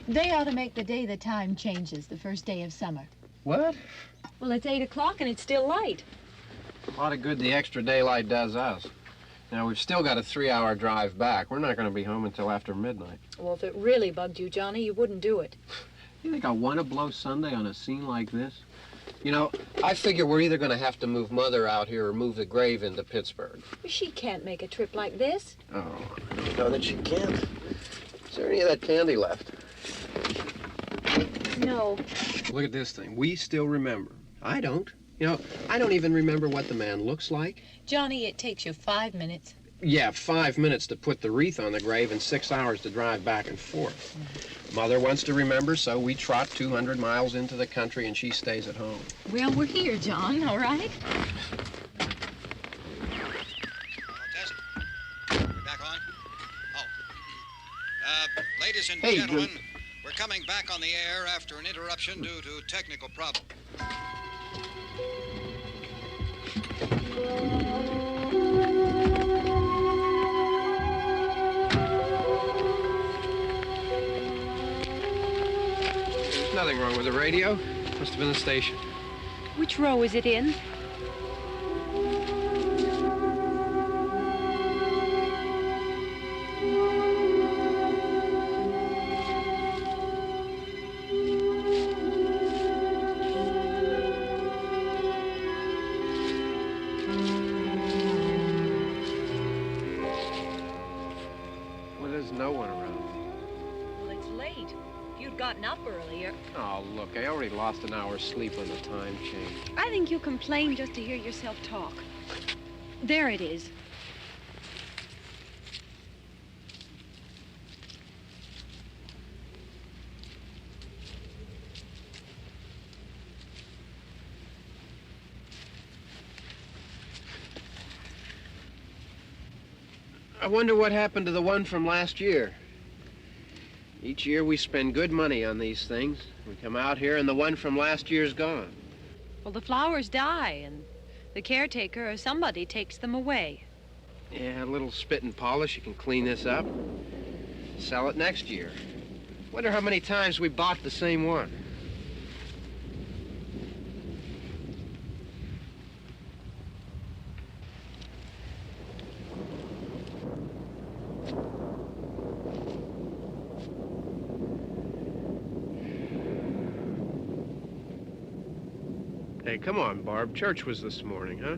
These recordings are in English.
They ought to make the day the time changes, the first day of summer. What? Well, it's 8 o'clock and it's still light. A lot of good the extra daylight does us. Now, we've still got a 3-hour drive back. We're not going to be home until after midnight. Well, if it really bugged you, Johnny, you wouldn't do it. You think I want to blow Sunday on a scene like this? You know, I figure we're either going to have to move Mother out here or move the grave into Pittsburgh. She can't make a trip like this. Oh, I don't know that she can't. Is there any of that candy left? No. Look at this thing. We still remember. I don't. You know, I don't even remember what the man looks like. Johnny, it takes you 5 minutes. Yeah, 5 minutes to put the wreath on the grave and 6 hours to drive back and forth. Mother wants to remember, so we trot 200 miles into the country and she stays at home. Well, we're here, John, all right? Test. We're back on? Oh. Ladies and gentlemen, we're coming back on the air after an interruption due to technical problem. There's nothing wrong with the radio. Must have been the station. Which row is it in? Well, there's no one around. Well, it's late. If you'd gotten up earlier. Oh, look, I already lost an hour's sleep on the time change. I think you complain just to hear yourself talk. There it is. I wonder what happened to the one from last year. Each year we spend good money on these things. We come out here and the one from last year's gone. Well, the flowers die, and the caretaker or somebody takes them away. Yeah, a little spit and polish, you can clean this up. Sell it next year. Wonder how many times we bought the same one. Hey, come on, Barb. Church was this morning, huh?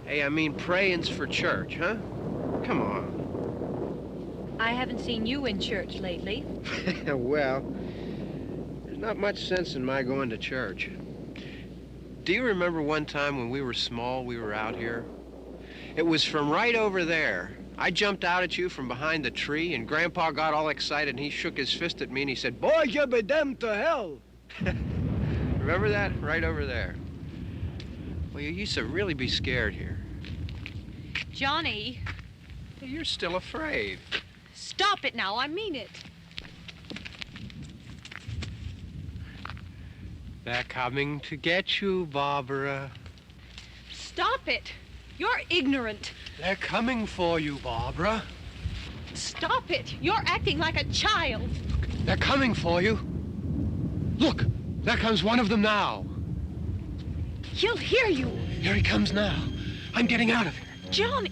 Hey, I mean, praying's for church, huh? Come on. I haven't seen you in church lately. Well, there's not much sense in my going to church. Do you remember one time when we were small, we were out here? It was from right over there. I jumped out at you from behind the tree, and Grandpa got all excited, and he shook his fist at me, and he said, "Boy, you be damned to hell." Remember that? Right over there. Well, you used to really be scared here. Johnny. You're still afraid. Stop it now, I mean it. They're coming to get you, Barbara. Stop it. You're ignorant. They're coming for you, Barbara. Stop it. You're acting like a child. They're coming for you. Look, there comes one of them now. He'll hear you. Here he comes now. I'm getting out of here. Johnny.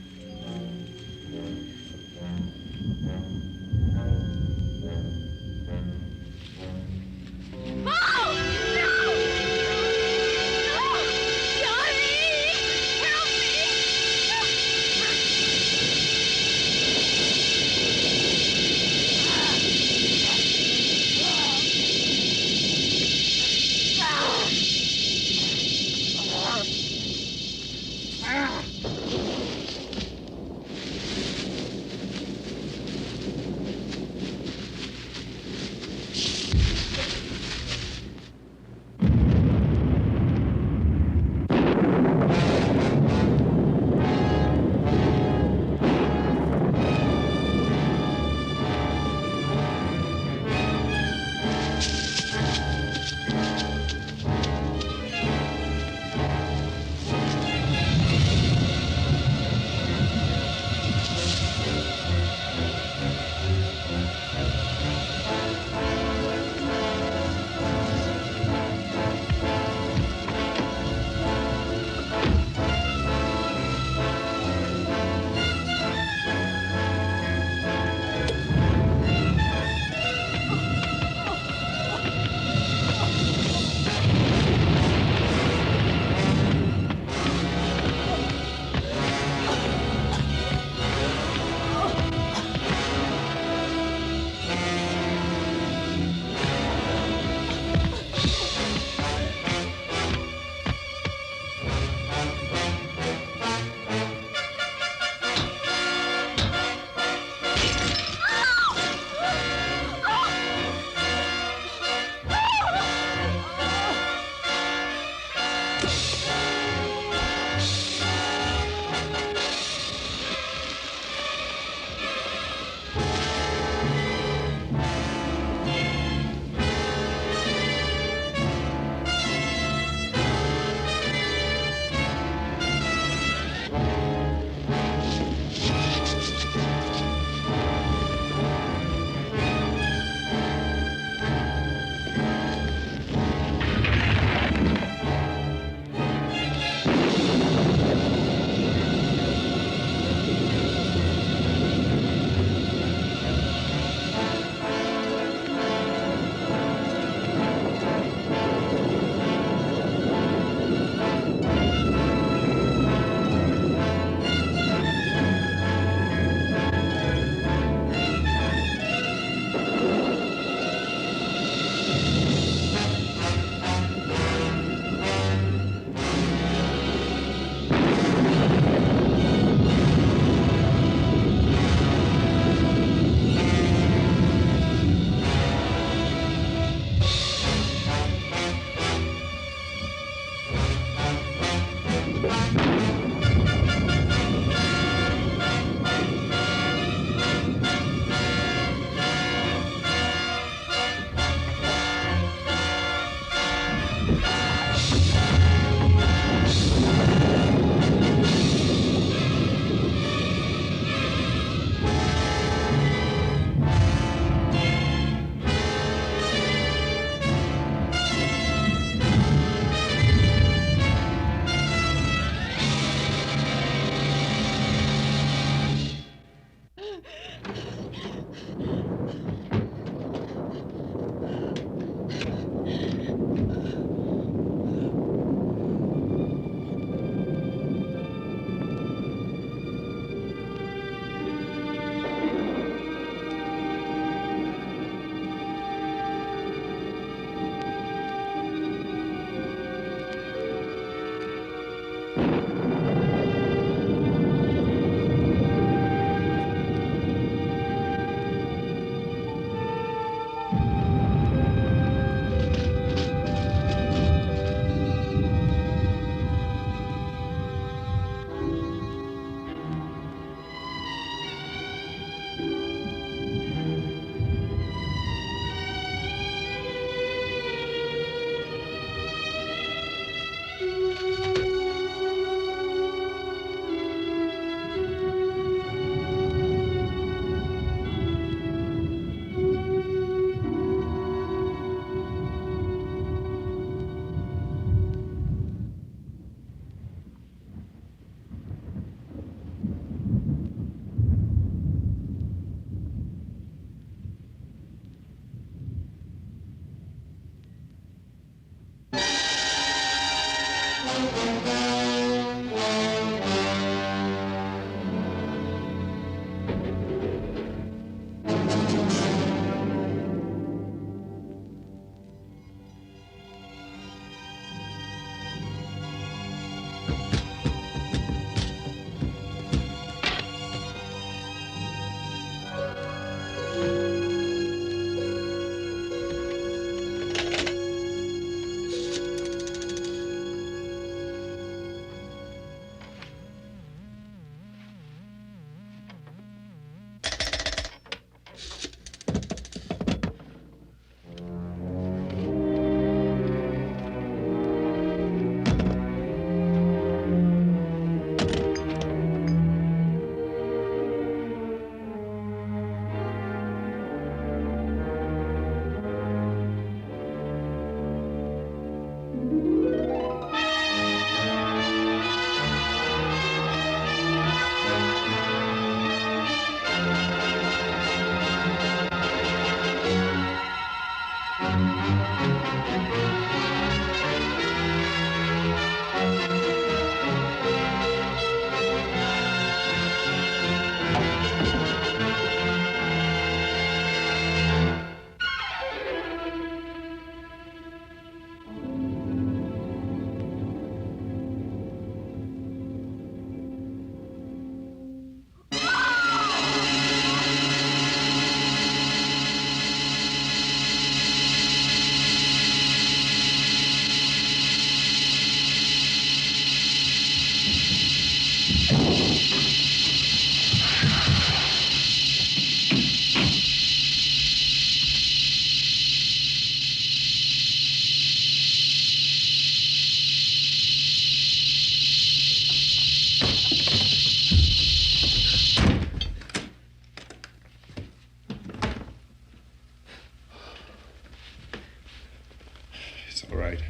All right.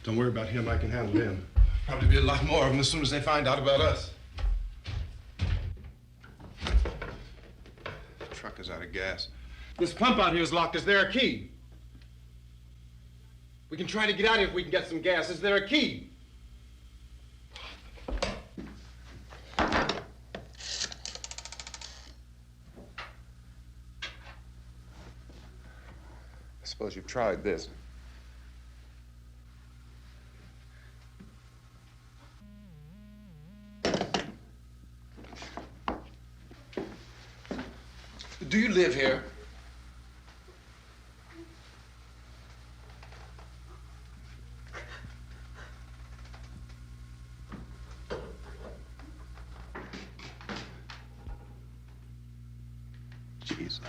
Don't worry about him. I can handle him. Probably be a lot more of them as soon as they find out about us. The truck is out of gas. This pump out here is locked. Is there a key? We can try to get out of here if we can get some gas. Is there a key? I suppose you've tried this. Do you live here? Jesus.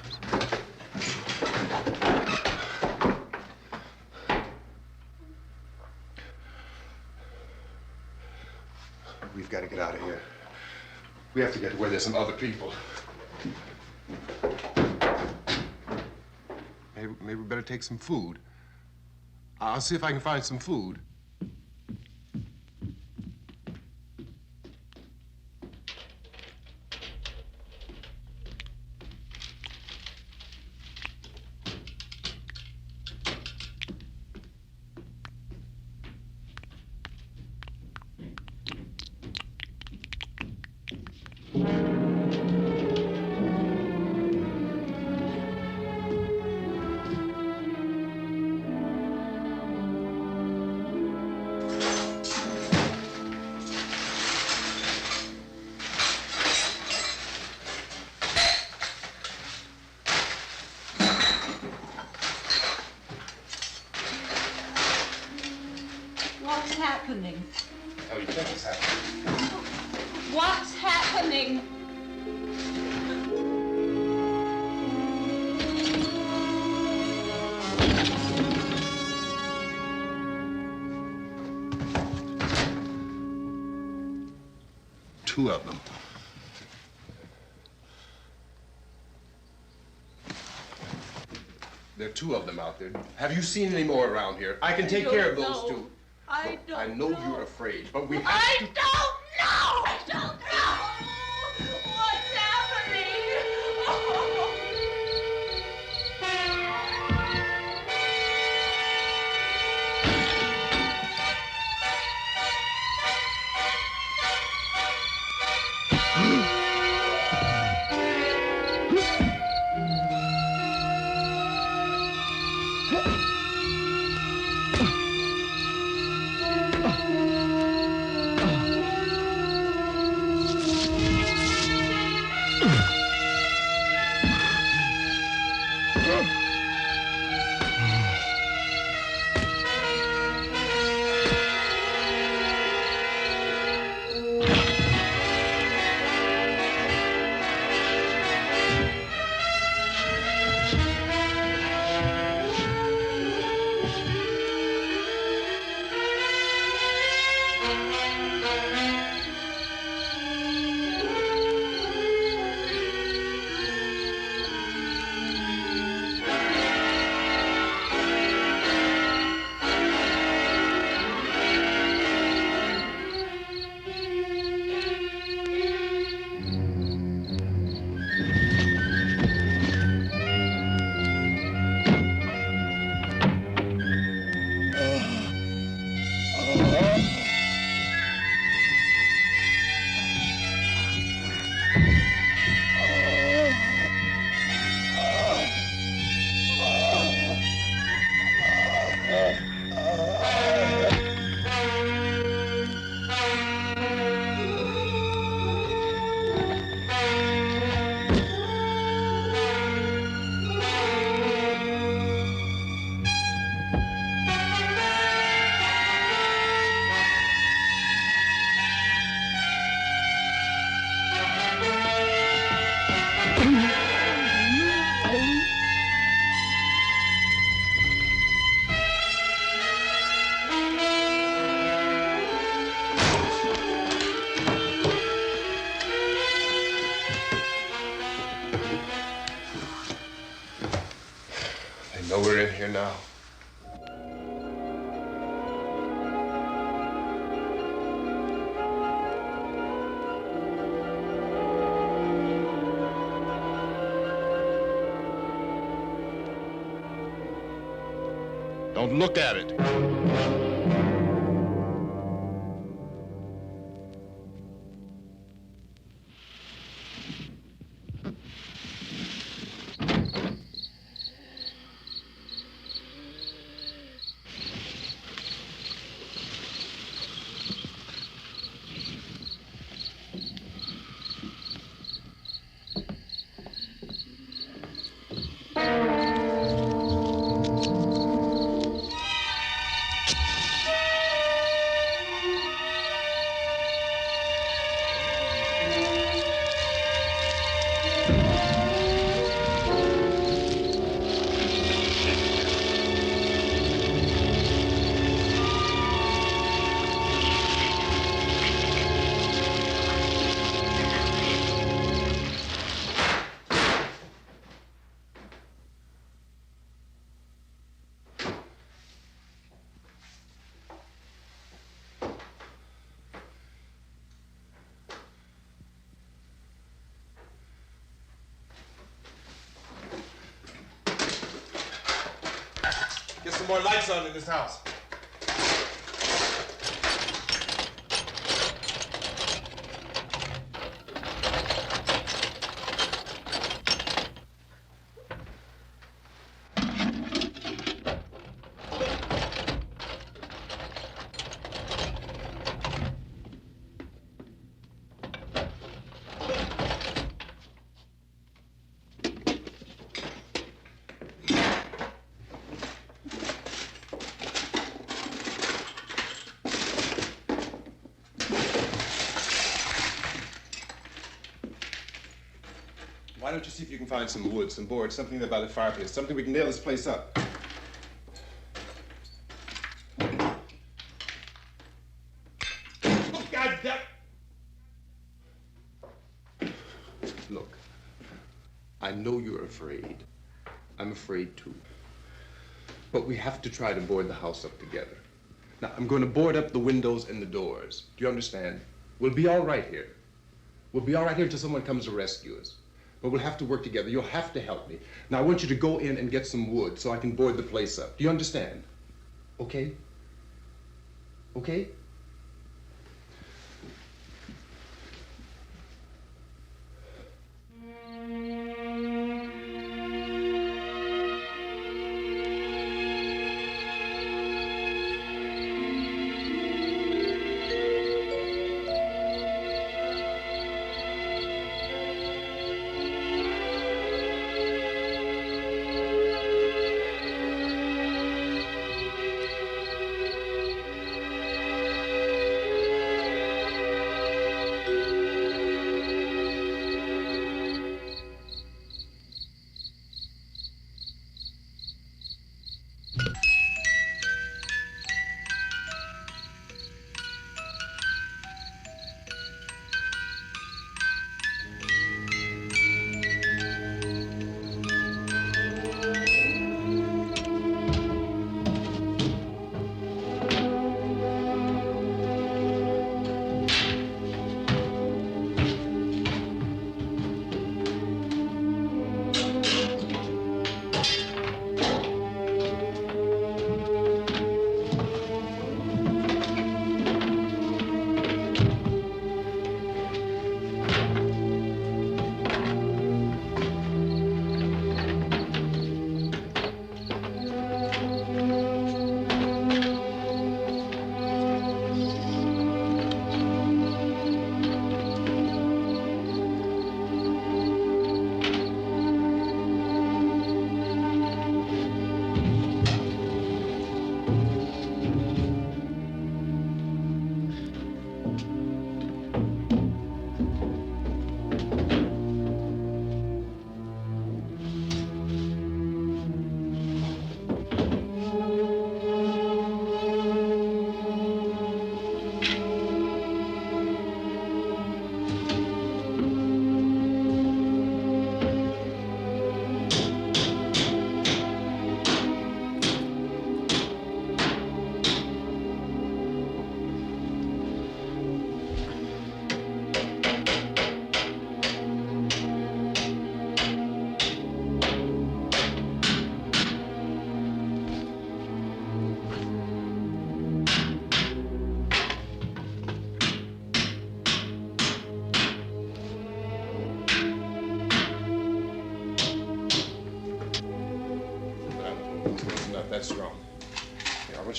We've got to get out of here. We have to get to where there's some other people. Maybe we better take some food. I'll see if I can find some food. What's happening? Oh, you think it's happening? What's happening? Two of them. There are two of them out there. Have you seen any more around here? I can take care of those two. I don't I know you're afraid, but we have to... I don't know! I don't know! What's happening? Oh. here now. Don't look at it. Get some more lights on in this house. Why don't you see if you can find some wood, some board, something there by the fireplace, something we can nail this place up. Oh, God damn! Look, I know you're afraid. I'm afraid too. But we have to try to board the house up together. Now, I'm going to board up the windows and the doors. Do you understand? We'll be all right here. We'll be all right here until someone comes to rescue us. But we'll have to work together. You'll have to help me. Now, I want you to go in and get some wood so I can board the place up. Do you understand? Okay? Okay?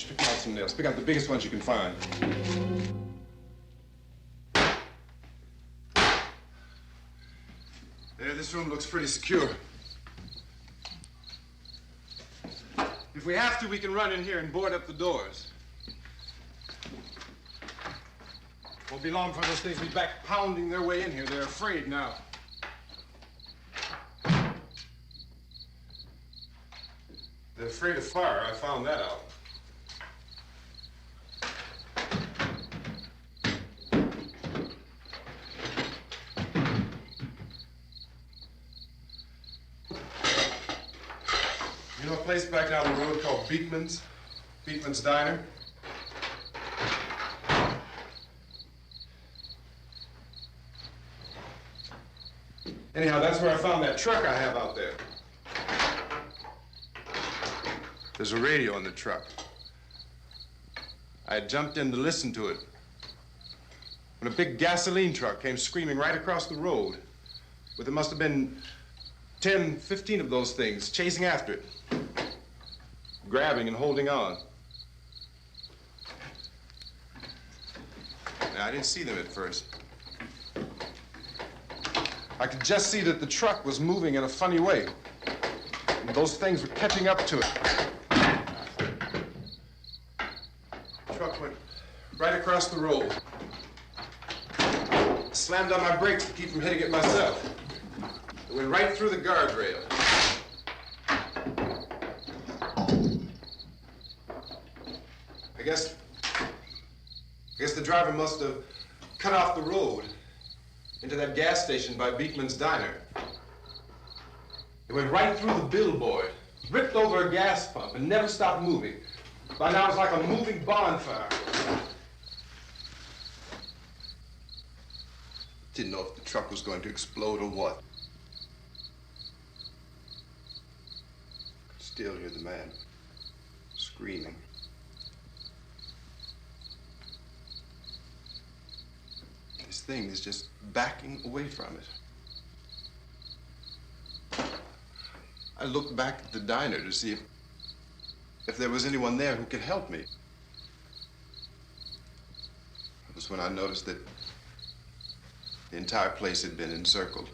Just pick out some nails. Pick out the biggest ones you can find. There, this room looks pretty secure. If we have to, we can run in here and board up the doors. Won't be long for those things to be back pounding their way in here. They're afraid now. They're afraid of fire. I found that out. You know a place back down the road called Beekman's? Beekman's Diner? Anyhow, that's where I found that truck I have out there. There's a radio in the truck. I had jumped in to listen to it when a big gasoline truck came screaming right across the road with there must have been 10, 15 of those things chasing after it, grabbing and holding on. Now, I didn't see them at first. I could just see that the truck was moving in a funny way. And those things were catching up to it. The truck went right across the road. Slammed on my brakes to keep from hitting it myself. It went right through the guardrail. I guess the driver must have cut off the road into that gas station by Beekman's Diner. It went right through the billboard, ripped over a gas pump, and never stopped moving. By now, it's like a moving bonfire. Didn't know if the truck was going to explode or what. Could still hear the man screaming. This thing is just backing away from it. I looked back at the diner to see if there was anyone there who could help me. It was when I noticed that the entire place had been encircled.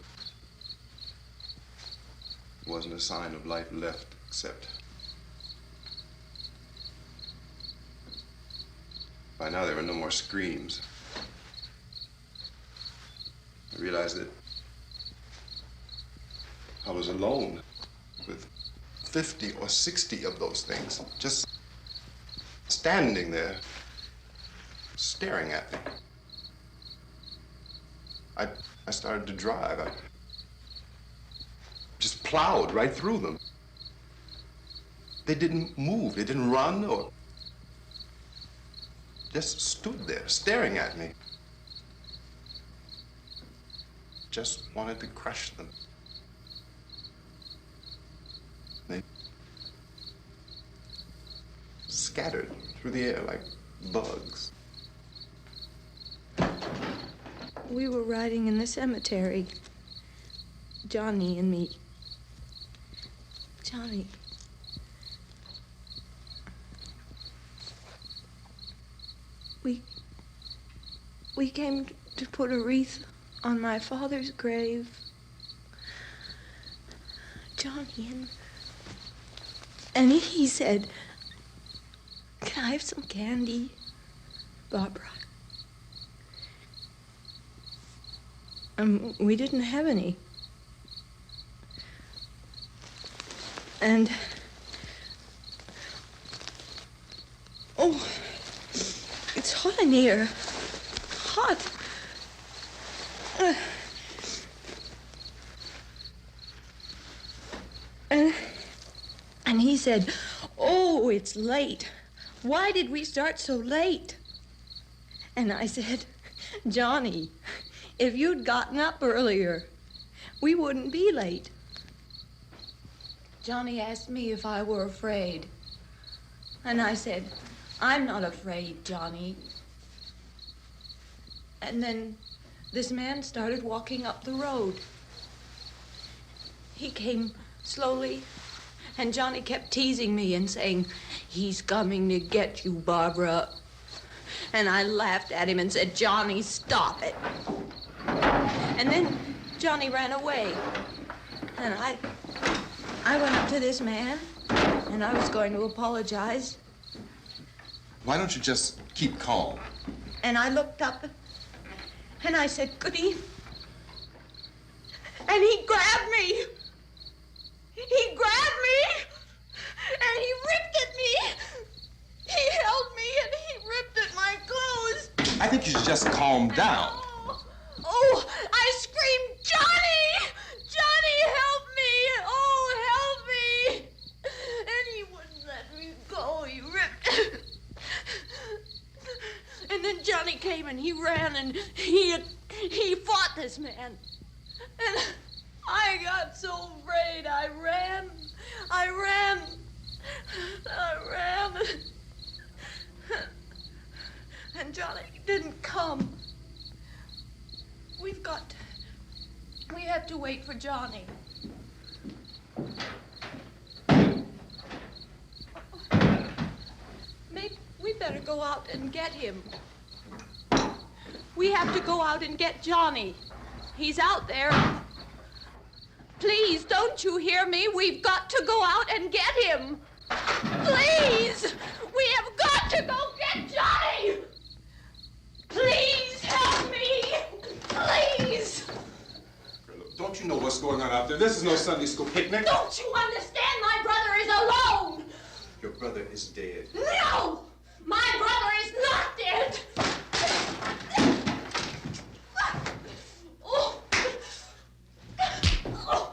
There wasn't a sign of life left except by now there were no more screams. I realized that I was alone with 50 or 60 of those things, just standing there, staring at me. I started to drive. I just plowed right through them. They didn't move, they didn't run or just stood there, staring at me. Just wanted to crush them. They scattered through the air like bugs. We were riding in the cemetery, Johnny and me. Johnny. We came to put a wreath on my father's grave. Johnny, and he said, "Can I have some candy, Barbara?" We didn't have any. And oh, it's hot in here. Hot. And he said, "Oh, it's late. Why did we start so late?" And I said, "Johnny, if you'd gotten up earlier, we wouldn't be late." Johnny asked me if I were afraid. And I said, "I'm not afraid, Johnny." And then this man started walking up the road. He came slowly And Johnny kept teasing me and saying, "He's coming to get you, Barbara." And I laughed at him and said, "Johnny, stop it." And then Johnny ran away. And I went up to this man, and I was going to apologize. Why don't you just keep calm? And I looked up, and I said, "Goody." And he grabbed me. He grabbed me, and he ripped at me. He held me, and he ripped at my clothes. I think you should just calm down. Oh, I screamed, "Johnny! Johnny, help me! Oh, help me!" And he wouldn't let me go. He ripped. And then Johnny came and he ran and he fought this man. And I got so afraid. I ran. And Johnny didn't come. We have to wait for Johnny. Maybe we better go out and get him. We have to go out and get Johnny. He's out there. Please, don't you hear me? We've got to go out and get him. Please! We have got to go get Johnny! Please help me! Please! Don't you know what's going on out there? This is no Sunday school picnic. Don't you understand? My brother is alone! Your brother is dead. No! My brother is not dead! Oh. Oh.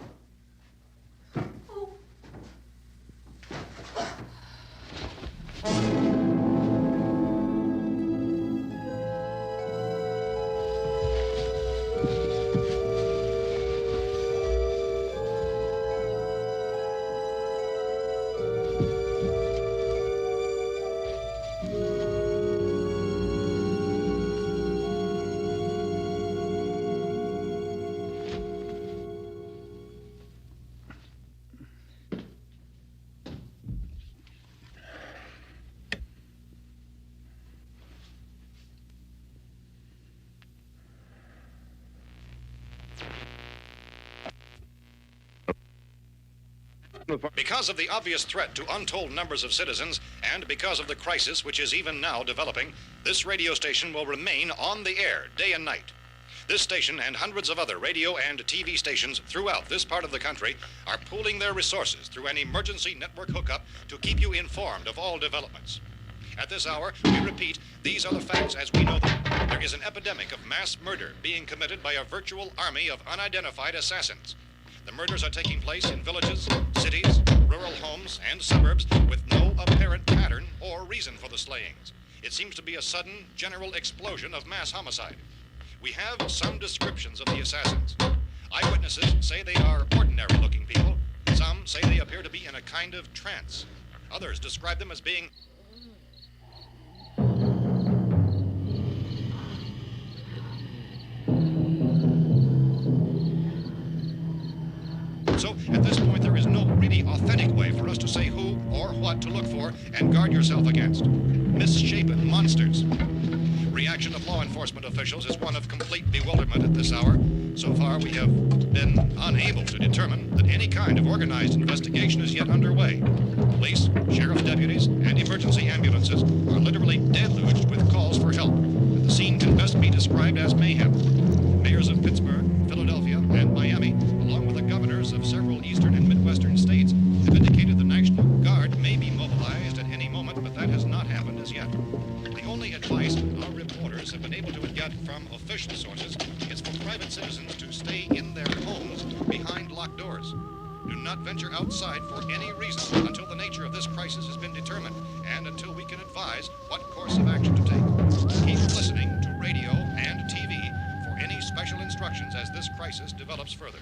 Because of the obvious threat to untold numbers of citizens, and because of the crisis which is even now developing, this radio station will remain on the air day and night. This station and hundreds of other radio and TV stations throughout this part of the country are pooling their resources through an emergency network hookup to keep you informed of all developments. At this hour, we repeat, these are the facts as we know them. There is an epidemic of mass murder being committed by a virtual army of unidentified assassins. The murders are taking place in villages, cities, rural homes, and suburbs with no apparent pattern or reason for the slayings. It seems to be a sudden, general explosion of mass homicide. We have some descriptions of the assassins. Eyewitnesses say they are ordinary-looking people. Some say they appear to be in a kind of trance. Others describe them as being So, at this point, there is no really authentic way for us to say who or what to look for and guard yourself against. Misshapen monsters. Reaction of law enforcement officials is one of complete bewilderment at this hour. So far, we have been unable to determine that any kind of organized investigation is yet underway. Police, sheriff's deputies, and emergency ambulances are literally deluged with calls for help. The scene can best be described as mayhem. Mayors of Pittsburgh, Philadelphia, and Miami, along with the governors of several eastern and midwestern states, have indicated the National Guard may be mobilized at any moment, but that has not happened as yet. The only advice our reporters have been able to get from official sources is for private citizens to stay in their homes behind locked doors. Do not venture outside for any reason until the nature of this crisis has been determined and until we can advise what course of action to take. Keep listening to radio and TV for any special instructions as this crisis develops further.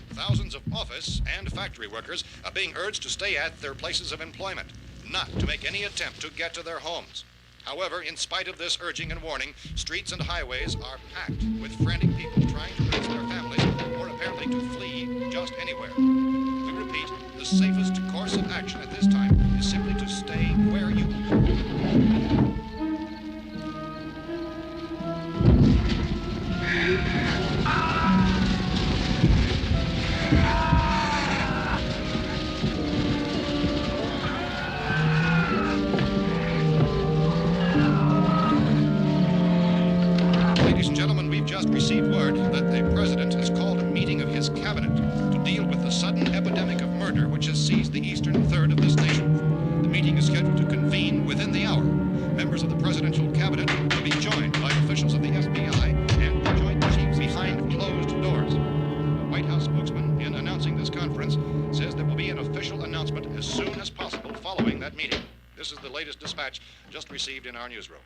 Thousands of office and factory workers are being urged to stay at their places of employment, not to make any attempt to get to their homes. However, in spite of this urging and warning, streets and highways are packed with frantic people trying to reach their families or apparently to flee just anywhere. We repeat, the safest course that the president has called a meeting of his cabinet to deal with the sudden epidemic of murder which has seized the eastern third of this nation. The meeting is scheduled to convene within the hour. Members of the presidential cabinet will be joined by officials of the FBI and the Joint Chiefs behind closed doors. A White House spokesman, in announcing this conference, says there will be an official announcement as soon as possible following that meeting. This is the latest dispatch just received in our newsroom.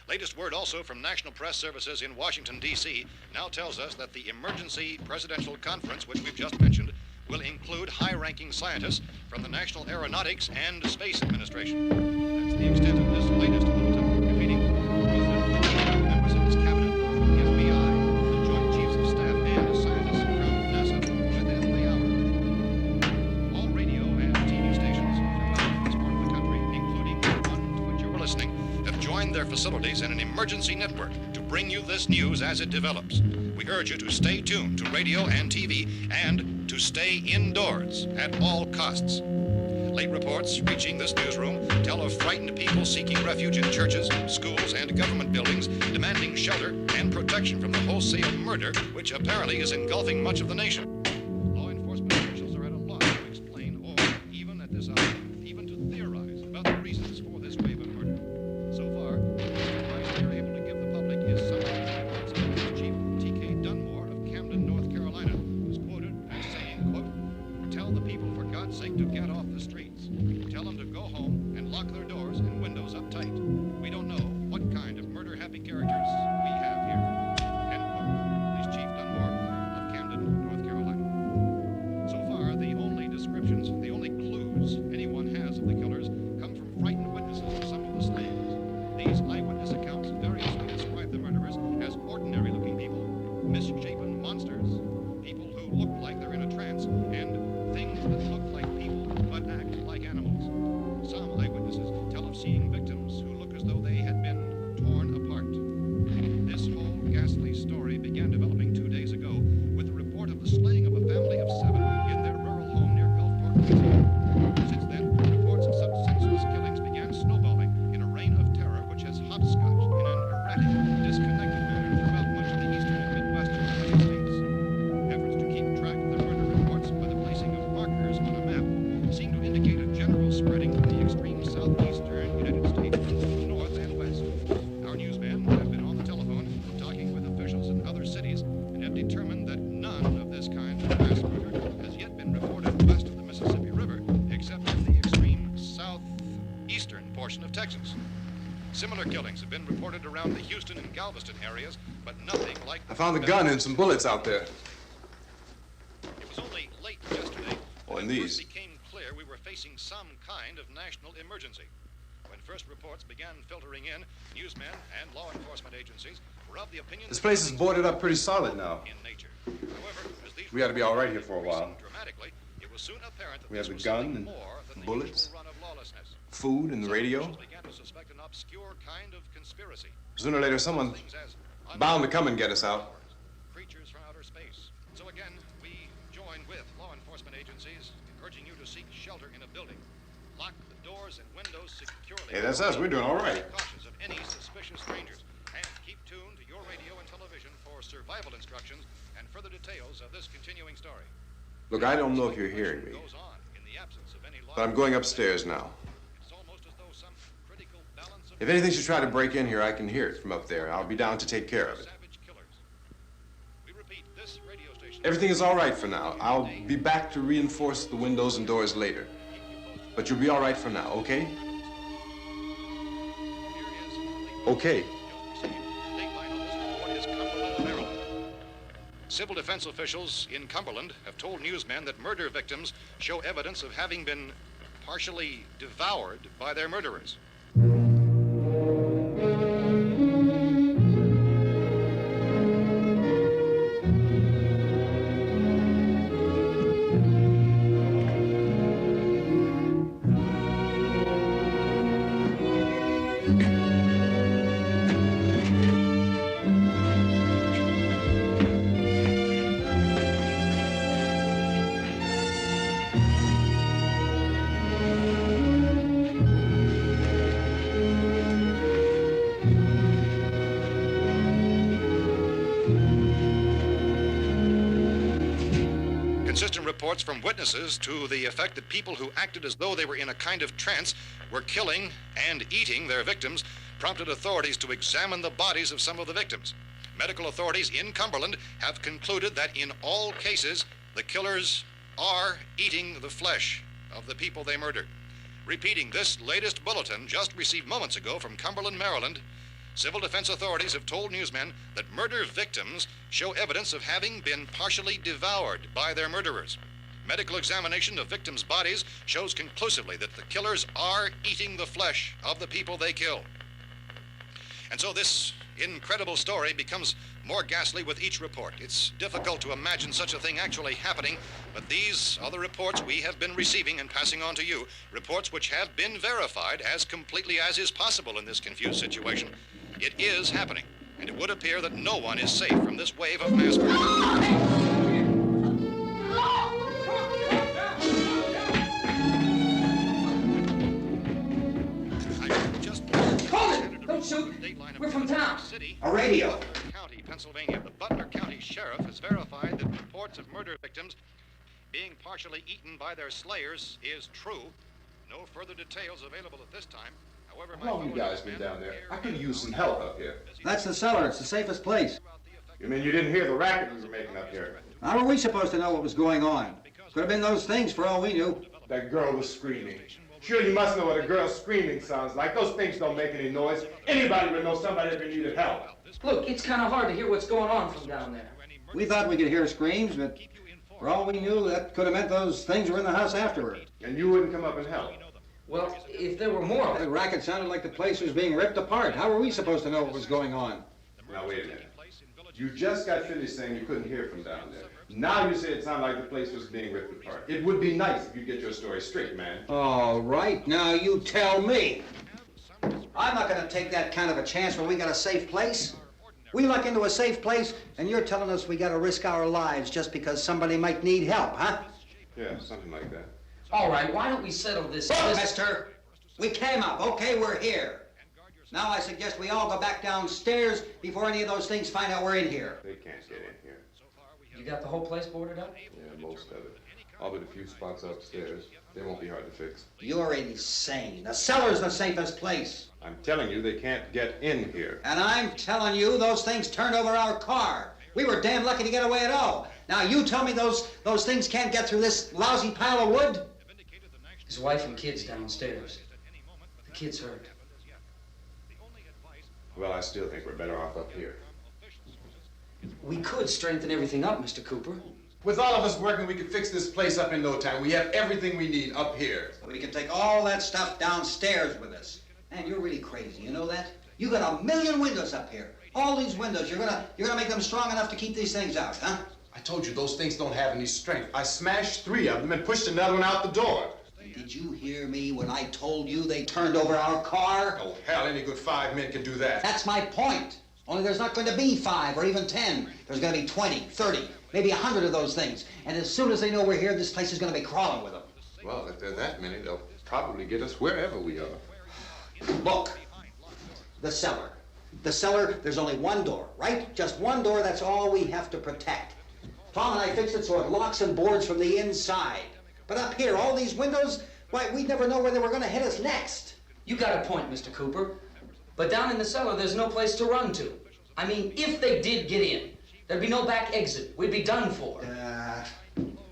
Latest word also from National Press Services in Washington, D.C. now tells us that the emergency presidential conference, which we've just mentioned, will include high-ranking scientists from the National Aeronautics and Space Administration. That's the extent of this latest bulletin, convening President, members of his cabinet, the FBI, the Joint Chiefs of Staff, and scientists from NASA within the hour. All radio and TV stations throughout this part of the country, including the one to which you're listening, have joined their facilities in an emergency network to bring you this news as it develops. We urge you to stay tuned to radio and TV and to stay indoors at all costs. Late reports reaching this newsroom tell of frightened people seeking refuge in churches, schools, and government buildings, demanding shelter and protection from the wholesale murder which apparently is engulfing much of the nation. Law enforcement officials are at a loss to explain or, even at this hour, even to theorize about the reasons for this wave of murder. So far, the advice they're able to give the public is summary reports of Police Chief T.K. Dunmore of Camden, North Carolina, who's quoted as saying, quote, "Tell the people for God's sake to get off the streets. Tell them to go home and lock their doors and windows up tight. We don't know what kind of murder-happy characters we have here." End quote. Police Chief Dunmore of Camden, North Carolina. So far, the only descriptions, the only clues anyone has of the killers come from frightened witnesses of some of the slayings. These eyewitness accounts variously describe the murderers as ordinary-looking people, misshapen monsters, people who look like they're in a trance, and things that look like people but act like animals. Some eyewitnesses tell of seeing victims who look as though they had been torn apart. This whole ghastly story began developing 2 days ago with the report of the slaying of a family of 7 in their rural home near Gulfport, Louisiana. Since then, reports of such senseless killings began snowballing in a reign of terror which has hopscotched in an erratic, disconnected manner throughout much of the eastern and midwestern United States. Efforts to keep track of the murder reports by the placing of markers on a map seem to indicate a general spreading from the extreme southeastern United States to the north and west. Our newsmen have been on the telephone talking with officials in other cities and have determined that none of this kind of mass murder has yet been reported west of the Mississippi River, except in the extreme southeastern portion of Texas. Similar killings have been reported around the Houston and Galveston areas, but nothing like I found the gun and some bullets out there. It was only late yesterday Oh, that and it these. first became clear we were facing some kind of national emergency. When first reports began filtering in, newsmen and law enforcement agencies were of the opinion This that place is things boarded were up pretty solid now. in nature. However, as these We ought to be all right here for a while. dramatically, it was soon apparent that We have this the was gun something and more than the bullets, usual run of lawlessness. food and the Some radio. officials began to suspect an obscure kind of conspiracy. Sooner or later, someone's Things as bound to come and get us out. creatures from outer space. So again, we join with law enforcement agencies, urging you to seek shelter in a building. Lock the doors and windows securely. Hey, that's us. We're doing all right. Be cautious of any suspicious strangers. And keep tuned to your radio and television for survival instructions and further details of this continuing story. Look, I don't know if you're hearing me, Goes on in the absence of any law. but I'm going upstairs now. It's almost as though some critical balance of If anything should try to break in here, I can hear it from up there. I'll be down to take care of it. savage killers. We repeat, this radio station. Everything is all right for now. I'll be back to reinforce the windows and doors later. But you'll be all right for now, okay? Okay. Dateline on this report is Cumberland, Maryland. Civil defense officials in Cumberland have told newsmen that murder victims show evidence of having been partially devoured by their murderers. reports from witnesses to the effect that people who acted as though they were in a kind of trance were killing and eating their victims prompted authorities to examine the bodies of some of the victims. Medical authorities in Cumberland have concluded that in all cases, the killers are eating the flesh of the people they murdered. Repeating this latest bulletin just received moments ago from Cumberland, Maryland, civil defense authorities have told newsmen that murder victims show evidence of having been partially devoured by their murderers. Medical examination of victims' bodies shows conclusively that the killers are eating the flesh of the people they kill. And so this incredible story becomes more ghastly with each report. It's difficult to imagine such a thing actually happening, but these are the reports we have been receiving and passing on to you, reports which have been verified as completely as is possible in this confused situation. It is happening, and it would appear that no one is safe from this wave of mass murder. Don't shoot! We're from town. A radio. County, Pennsylvania. The Butler County Sheriff has verified that reports of murder victims being partially eaten by their slayers is true. No further details available at this time. However, How long you guys been down there? I could use some help up here. That's the cellar. It's the safest place. You mean you didn't hear the racket we were making up here? How were we supposed to know what was going on? Could have been those things for all we knew. That girl was screaming. Sure, you must know what a girl screaming sounds like. Those things don't make any noise. Anybody would know somebody ever needed help. Look, it's kind of hard to hear what's going on from down there. We thought we could hear screams, but for all we knew, that could have meant those things were in the house afterward. And you wouldn't come up and help? Well, if there were more... The racket sounded like the place was being ripped apart. How were we supposed to know what was going on? Now, wait a minute. You just got finished saying you couldn't hear from down there. Now you say it sounded like the place was being ripped apart. It would be nice if you get your story straight, man. All right, now you tell me. I'm not going to take that kind of a chance when we got a safe place. We luck into a safe place, and you're telling us we got to risk our lives just because somebody might need help, huh? Yeah, something like that. All right, why don't we settle this... Look, mister, we came up. Okay, we're here. Now I suggest we all go back downstairs before any of those things find out we're in here. They can't get in here. You got the whole place boarded up? Yeah, most of it. All but a few spots upstairs. They won't be hard to fix. You're insane. The cellar's the safest place. I'm telling you, they can't get in here. And I'm telling you, those things turned over our car. We were damn lucky to get away at all. Now you tell me those things can't get through this lousy pile of wood? His wife and kids downstairs. The kid's hurt. Well, I still think we're better off up here. We could strengthen everything up, Mr. Cooper. With all of us working, we could fix this place up in no time. We have everything we need up here. We can take all that stuff downstairs with us. Man, you're really crazy, you know that? You got 1 million windows up here. All these windows, you're gonna make them strong enough to keep these things out, huh? I told you those things don't have any strength. I smashed 3 of them and pushed another one out the door. Did you hear me when I told you they turned over our car? Oh, hell, any good 5 men can do that. That's my point. Only there's not going to be 5 or even 10. There's going to be 20, 30, maybe 100 of those things. And as soon as they know we're here, this place is going to be crawling with them. Well, if there are that many, they'll probably get us wherever we are. Look, the cellar. The cellar, there's only one door, right? Just one door, that's all we have to protect. Tom and I fixed it so it locks and boards from the inside. But up here, all these windows, why, we'd never know where they were going to hit us next. You got a point, Mr. Cooper. But down in the cellar, there's no place to run to. I mean, if they did get in, there'd be no back exit. We'd be done for.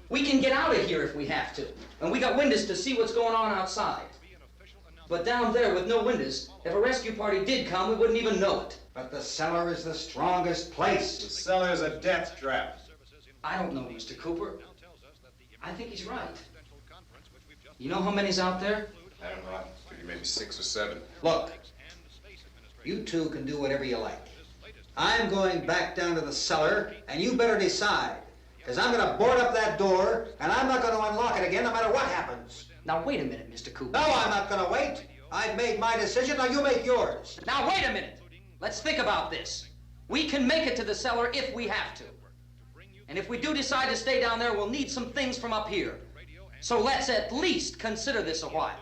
We can get out of here if we have to. And we got windows to see what's going on outside. But down there with no windows, if a rescue party did come, we wouldn't even know it. But the cellar is the strongest place. The cellar is a death trap. I don't know, Mr. Cooper. I think he's right. You know how many's out there? I don't know. Maybe 6 or 7. Look, you two can do whatever you like. I'm going back down to the cellar, and you better decide. Because I'm going to board up that door, and I'm not going to unlock it again no matter what happens. Now, wait a minute, Mr. Cooper. No, I'm not going to wait. I've made my decision, now you make yours. Now, wait a minute. Let's think about this. We can make it to the cellar if we have to. And if we do decide to stay down there, we'll need some things from up here. So let's at least consider this a while.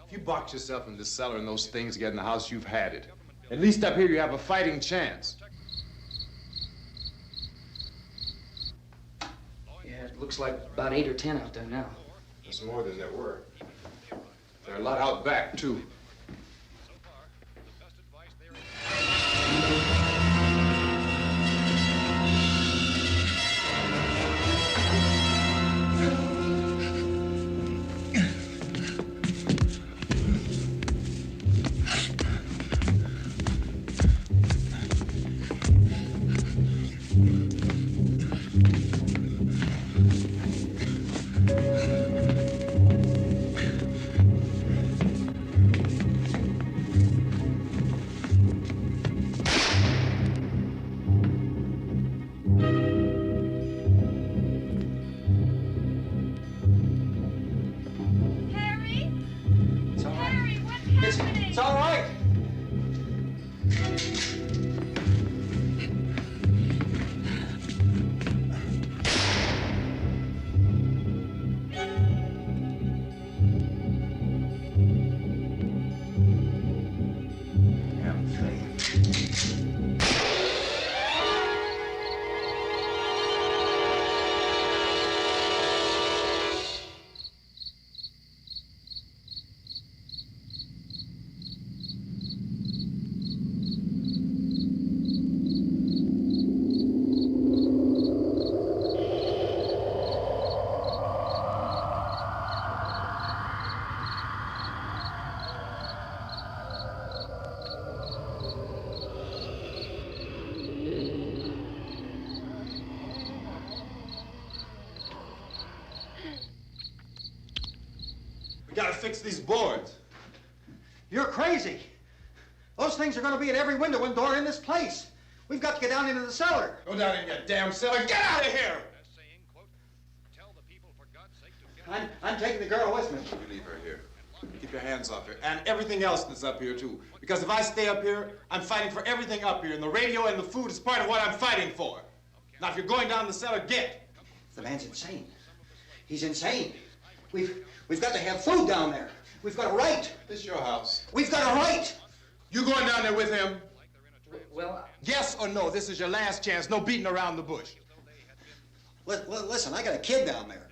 If you box yourself in this cellar and those things get in the house, you've had it. At least up here you have a fighting chance. It looks like about 8 or 10 out there now. There's more than there were. There are a lot out back, too. It's all right. We gotta fix these boards. You're crazy. Those things are going to be at every window and door in this place. We've got to get down into the cellar. Go down in your damn cellar. Get out of here! I'm taking the girl with me. You leave her here. Keep your hands off her. And everything else that's up here, too. Because if I stay up here, I'm fighting for everything up here. And the radio and the food is part of what I'm fighting for. Now, if you're going down the cellar, get. The man's insane. He's insane. We've got to have food down there. We've got a right. This is your house. We've got a right. You going down there with him? Well, Yes or no? This is your last chance. No beating around the bush. Listen, I got a kid down there.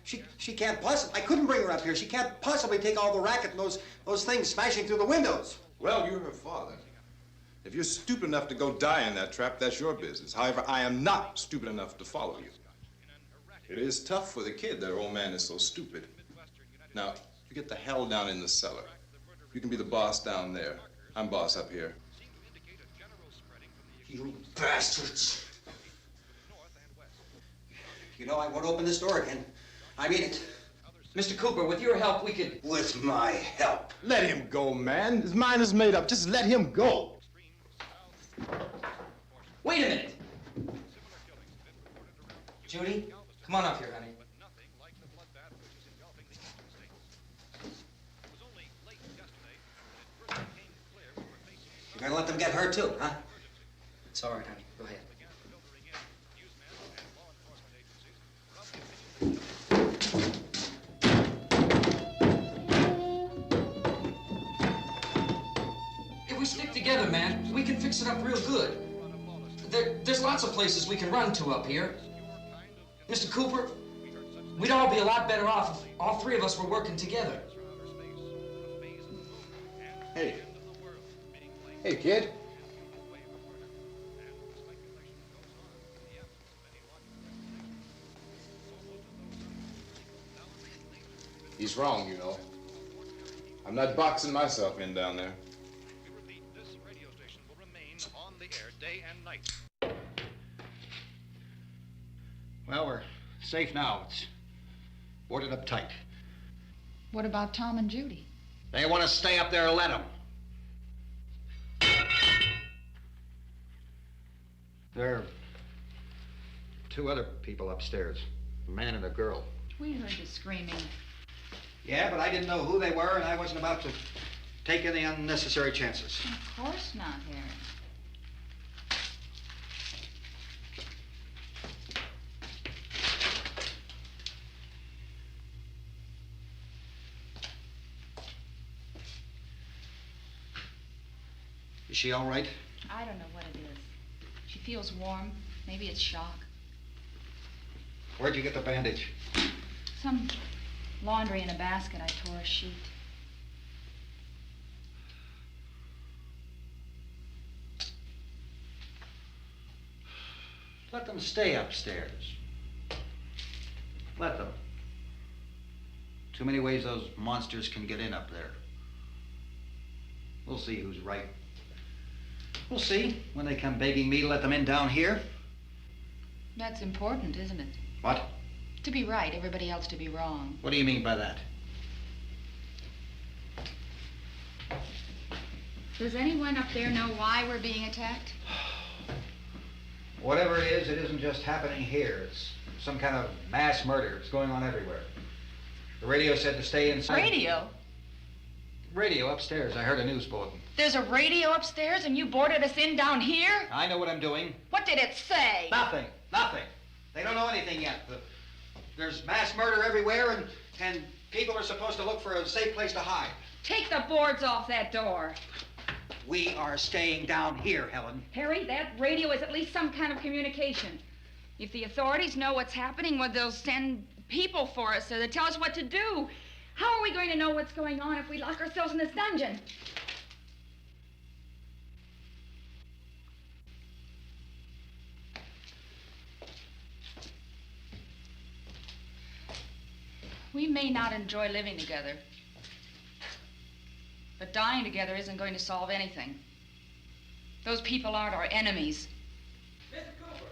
She can't possibly, I couldn't bring her up here. She can't possibly take all the racket and those things smashing through the windows. Well, you're her father. If you're stupid enough to go die in that trap, that's your business. However, I am not stupid enough to follow you. It is tough for the kid that her old man is so stupid. Now, you get the hell down in the cellar. You can be the boss down there. I'm boss up here. You bastards. You know, I won't open this door again. I mean it. Mr. Cooper, with your help, we could... With my help. Let him go, man. His mind is made up. Just let him go. Wait a minute. Judy, come on up here, honey. You're gonna let them get hurt too, huh? It's all right, honey. Go ahead. If we stick together, man, we can fix it up real good. There's lots of places we can run to up here. Mr. Cooper, we'd all be a lot better off if all three of us were working together. Hey. Hey, kid. He's wrong, you know. I'm not boxing myself in down there. This radio station will remain on the air day and night. Well, we're safe now. It's boarded up tight. What about Tom and Judy? They want to stay up there, let them. There are two other people upstairs, a man and a girl. We heard the screaming. Yeah, but I didn't know who they were, and I wasn't about to take any unnecessary chances. Of course not, Harry. Is she all right? I don't know what it is. She feels warm. Maybe it's shock. Where'd you get the bandage? Some laundry in a basket. I tore a sheet. Let them stay upstairs. Let them. Too many ways those monsters can get in up there. We'll see who's right. We'll see when they come begging me to let them in down here. That's important, isn't it? What? To be right, everybody else to be wrong. What do you mean by that? Does anyone up there know why we're being attacked? Whatever it isn't just happening here. It's some kind of mass murder. It's going on everywhere. The radio said to stay inside. Radio? Radio upstairs. I heard a news bulletin. There's a radio upstairs and you boarded us in down here? I know what I'm doing. What did it say? Nothing. Nothing. They don't know anything yet. There's mass murder everywhere, and people are supposed to look for a safe place to hide. Take the boards off that door. We are staying down here, Helen. Harry, that radio is at least some kind of communication. If the authorities know what's happening, well, they'll send people for us, so they'll tell us what to do. How are we going to know what's going on if we lock ourselves in this dungeon? We may not enjoy living together, but dying together isn't going to solve anything. Those people aren't our enemies. Mr. Cooper!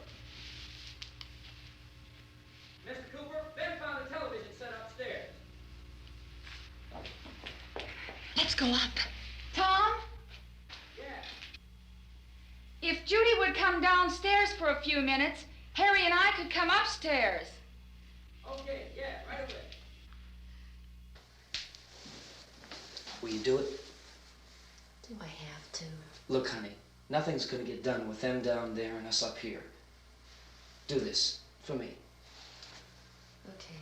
Mr. Cooper, Ben found a television set upstairs. Let's go up. Tom? Yeah. If Judy would come downstairs for a few minutes, Harry and I could come upstairs. Okay, yeah, right away. Will you do it? Do I have to? Look, honey, nothing's gonna get done with them down there and us up here. Do this for me. Okay.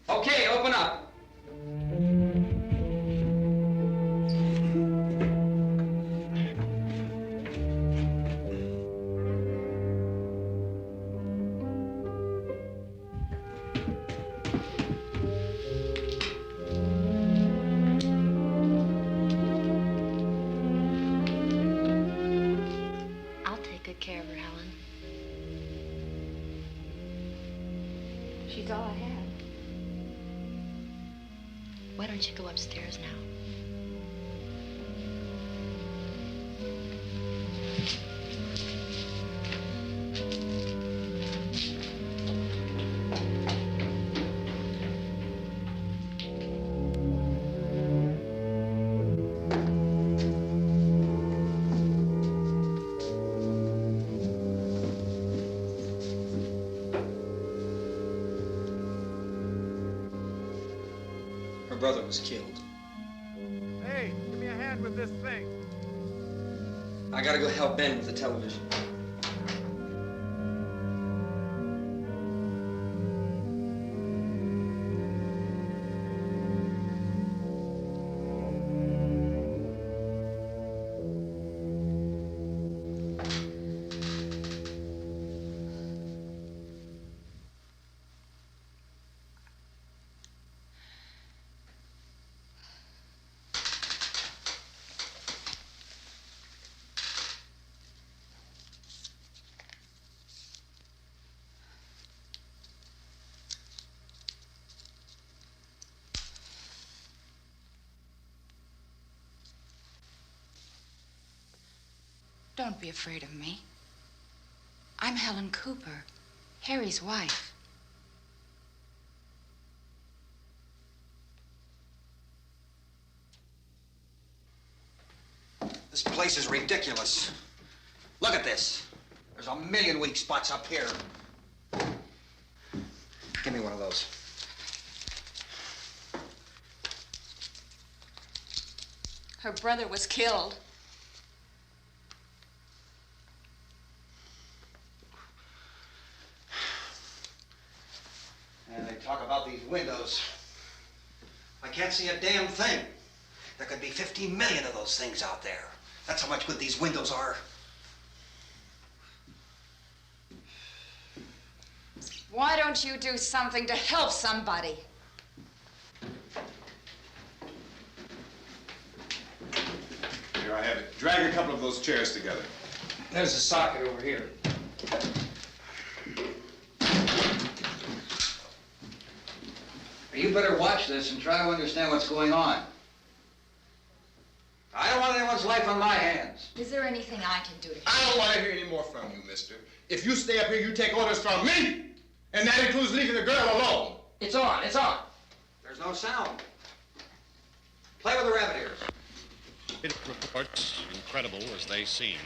Okay, open up. I'll take good care of her, Helen. She's all I have. Why don't you go upstairs now? Her brother was killed. Hey, give me a hand with this thing. I gotta go help Ben with the television. Don't be afraid of me. I'm Helen Cooper, Harry's wife. This place is ridiculous. Look at this. There's a million weak spots up here. Give me one of those. Her brother was killed. And they talk about these windows. I can't see a damn thing. There could be 15 million of those things out there. That's how much good these windows are. Why don't you do something to help somebody? Here I have it. Drag a couple of those chairs together. There's a socket over here. You better watch this and try to understand what's going on. I don't want anyone's life on my hands. Is there anything I can do to help? I don't want to hear any more from you, mister. If you stay up here, you take orders from me. And that includes leaving the girl alone. It's on, it's on. There's no sound. Play with the rabbit ears. Reports, incredible as they seem,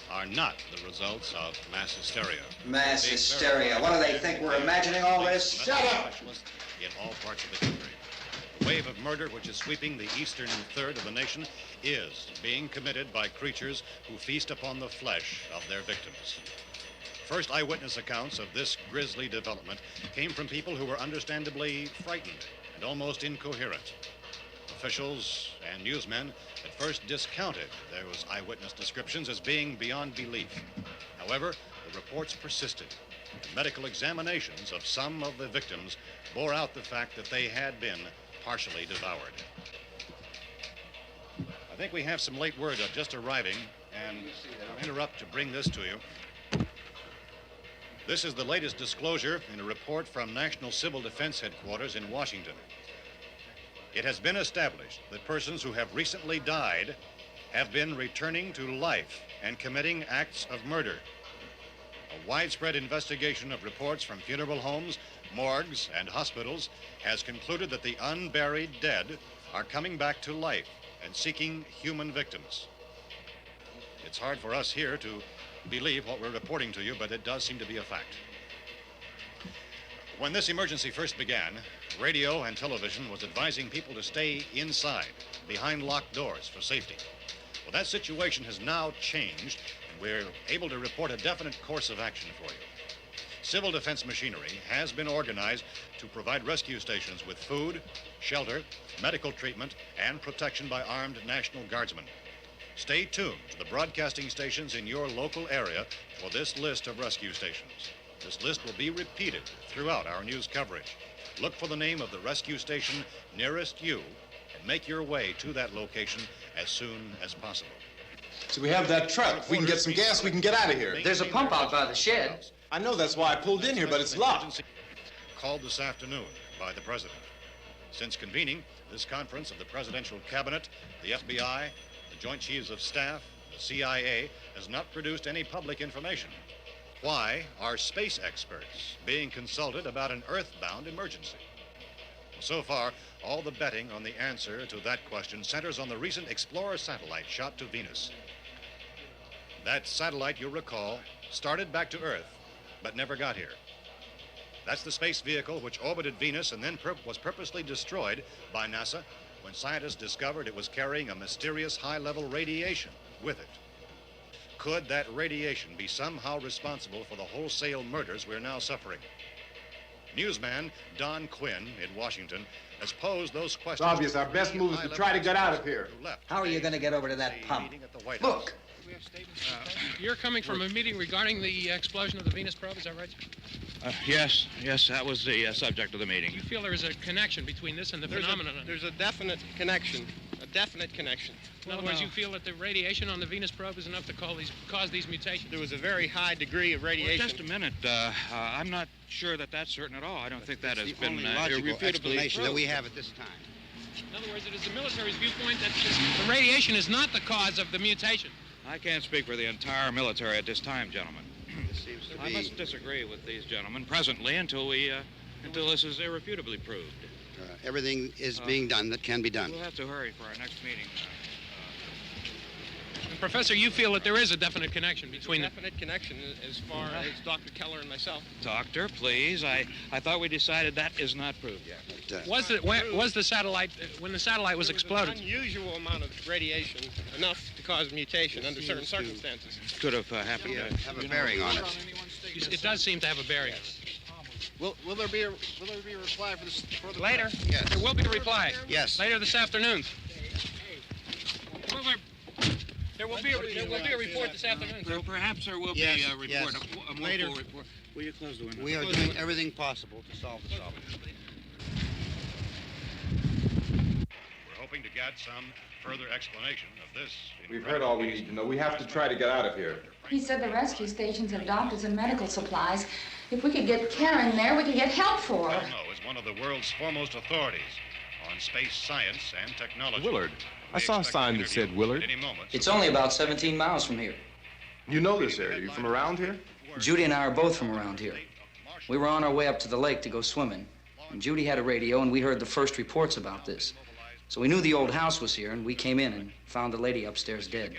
are not the results of mass hysteria. Mass hysteria. What do they think? We're imagining all this? Shut up! In all parts of the country. The wave of murder which is sweeping the eastern third of the nation is being committed by creatures who feast upon the flesh of their victims. First eyewitness accounts of this grisly development came from people who were understandably frightened and almost incoherent. Officials and newsmen at first discounted those eyewitness descriptions as being beyond belief. However, the reports persisted. The medical examinations of some of the victims bore out the fact that they had been partially devoured. I think we have some late word just arriving, and I'll interrupt to bring this to you. This is the latest disclosure in a report from National Civil Defense Headquarters in Washington. It has been established that persons who have recently died have been returning to life and committing acts of murder. A widespread investigation of reports from funeral homes, morgues, and hospitals has concluded that the unburied dead are coming back to life and seeking human victims. It's hard for us here to believe what we're reporting to you, but it does seem to be a fact. When this emergency first began, radio and television was advising people to stay inside, behind locked doors for safety. Well, that situation has now changed, and we're able to report a definite course of action for you. Civil defense machinery has been organized to provide rescue stations with food, shelter, medical treatment, and protection by armed National Guardsmen. Stay tuned to the broadcasting stations in your local area for this list of rescue stations. This list will be repeated throughout our news coverage. Look for the name of the rescue station nearest you and make your way to that location as soon as possible. So we have that truck. If we can get some gas, we can get out of here. There's a pump out by the shed. I know, that's why I pulled in here, but it's locked. Called this afternoon by the President. Since convening this conference of the Presidential Cabinet, the FBI, the Joint Chiefs of Staff, the CIA has not produced any public information. Why are space experts being consulted about an earthbound emergency? So far, all the betting on the answer to that question centers on the recent Explorer satellite shot to Venus. That satellite, you'll recall, started back to Earth, but never got here. That's the space vehicle which orbited Venus and then was purposely destroyed by NASA when scientists discovered it was carrying a mysterious high-level radiation with it. Could that radiation be somehow responsible for the wholesale murders we're now suffering? Newsman Don Quinn in Washington has posed those questions. It's obvious our best move is to try to get out of here. How are you going to get over to that pump? Look. You're coming from a meeting regarding the explosion of the Venus probe, is that right? Yes, that was the subject of the meeting. You feel there is a connection between this and the phenomenon? There's a definite connection. In other words, you feel that the radiation on the Venus probe is enough to cause these mutations? There was a very high degree of radiation. Well, just a minute. I'm not sure that that's certain at all. I don't think that has been logical explanation that we have at this time. In other words, it is the military's viewpoint that the radiation is not the cause of the mutation. I can't speak for the entire military at this time, gentlemen. This seems to be... I must disagree with these gentlemen presently until this is irrefutably proved. Everything is being done that can be done. We'll have to hurry for our next meeting. Professor, you feel that there is a definite connection between definite connection as far as Dr. Keller and myself. Doctor, please. I thought we decided that is not proved yet. Was the satellite, when the satellite was exploded? An unusual amount of radiation, enough to cause mutation under certain circumstances. Could have happened. Have a bearing on it. It does seem to have a bearing. Will there be a reply for this? Later? Yes. There will be a reply. Yes. Later this afternoon. There will be a report this afternoon. Well, perhaps there will Yes, be a report, yes. a more Later. full report. Will you close the window? We are Close the doing window. everything possible to solve the problem. We're hoping to get some further explanation of this. We've heard all we need to know. We have to try to get out of here. He said the rescue stations have doctors and medical supplies. If we could get care in there, we could get help for her. Russo is one of the world's foremost authorities on space science and technology. Willard. I saw a sign that said Willard. It's only about 17 miles from here. You know this area. You from around here? Judy and I are both from around here. We were on our way up to the lake to go swimming, and Judy had a radio, and we heard the first reports about this. So we knew the old house was here, and we came in and found the lady upstairs dead.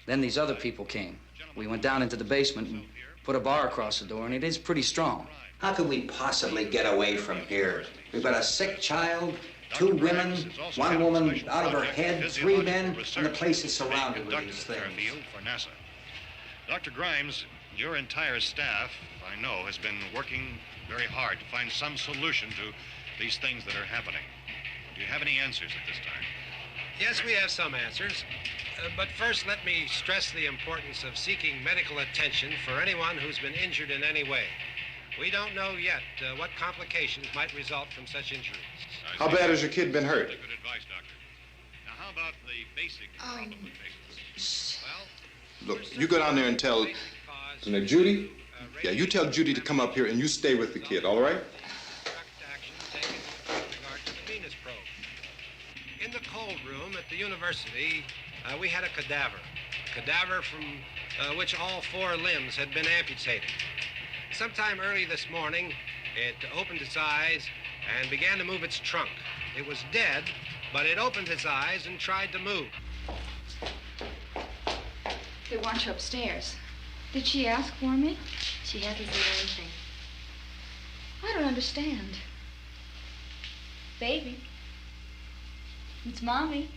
Then these other people came. We went down into the basement and put a bar across the door, and it is pretty strong. How could we possibly get away from here? We've got a sick child, 2 women, 1 woman out of her head, 3 men, and the place is surrounded with these things. For NASA. Dr. Grimes, your entire staff, I know, has been working very hard to find some solution to these things that are happening. Do you have any answers at this time? Yes, we have some answers. But first, let me stress the importance of seeking medical attention for anyone who's been injured in any way. We don't know yet what complications might result from such injuries. How bad has your kid been hurt? Good advice, Doctor. Now, how about the basic medical patients? Look, you go down there and tell... Now, Judy? Yeah, you tell Judy to come up here and you stay with the kid, all right? In the cold room at the university, we had a cadaver from which all 4 limbs had been amputated. Sometime early this morning, it opened its eyes and began to move its trunk. It was dead, but it opened its eyes and tried to move. They want you upstairs. Did she ask for me? She hasn't said anything. I don't understand. Baby. It's Mommy.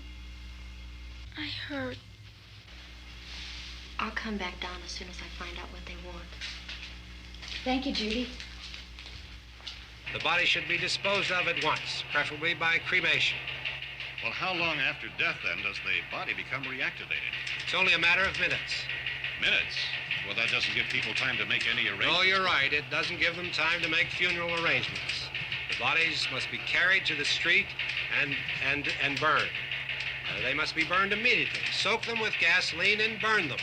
I heard. I'll come back down as soon as I find out what they want. Thank you, Judy. The body should be disposed of at once, preferably by cremation. Well, how long after death, then, does the body become reactivated? It's only a matter of minutes. Minutes? Well, that doesn't give people time to make any arrangements. Oh, you're right. It doesn't give them time to make funeral arrangements. The bodies must be carried to the street and burned. They must be burned immediately. Soak them with gasoline and burn them.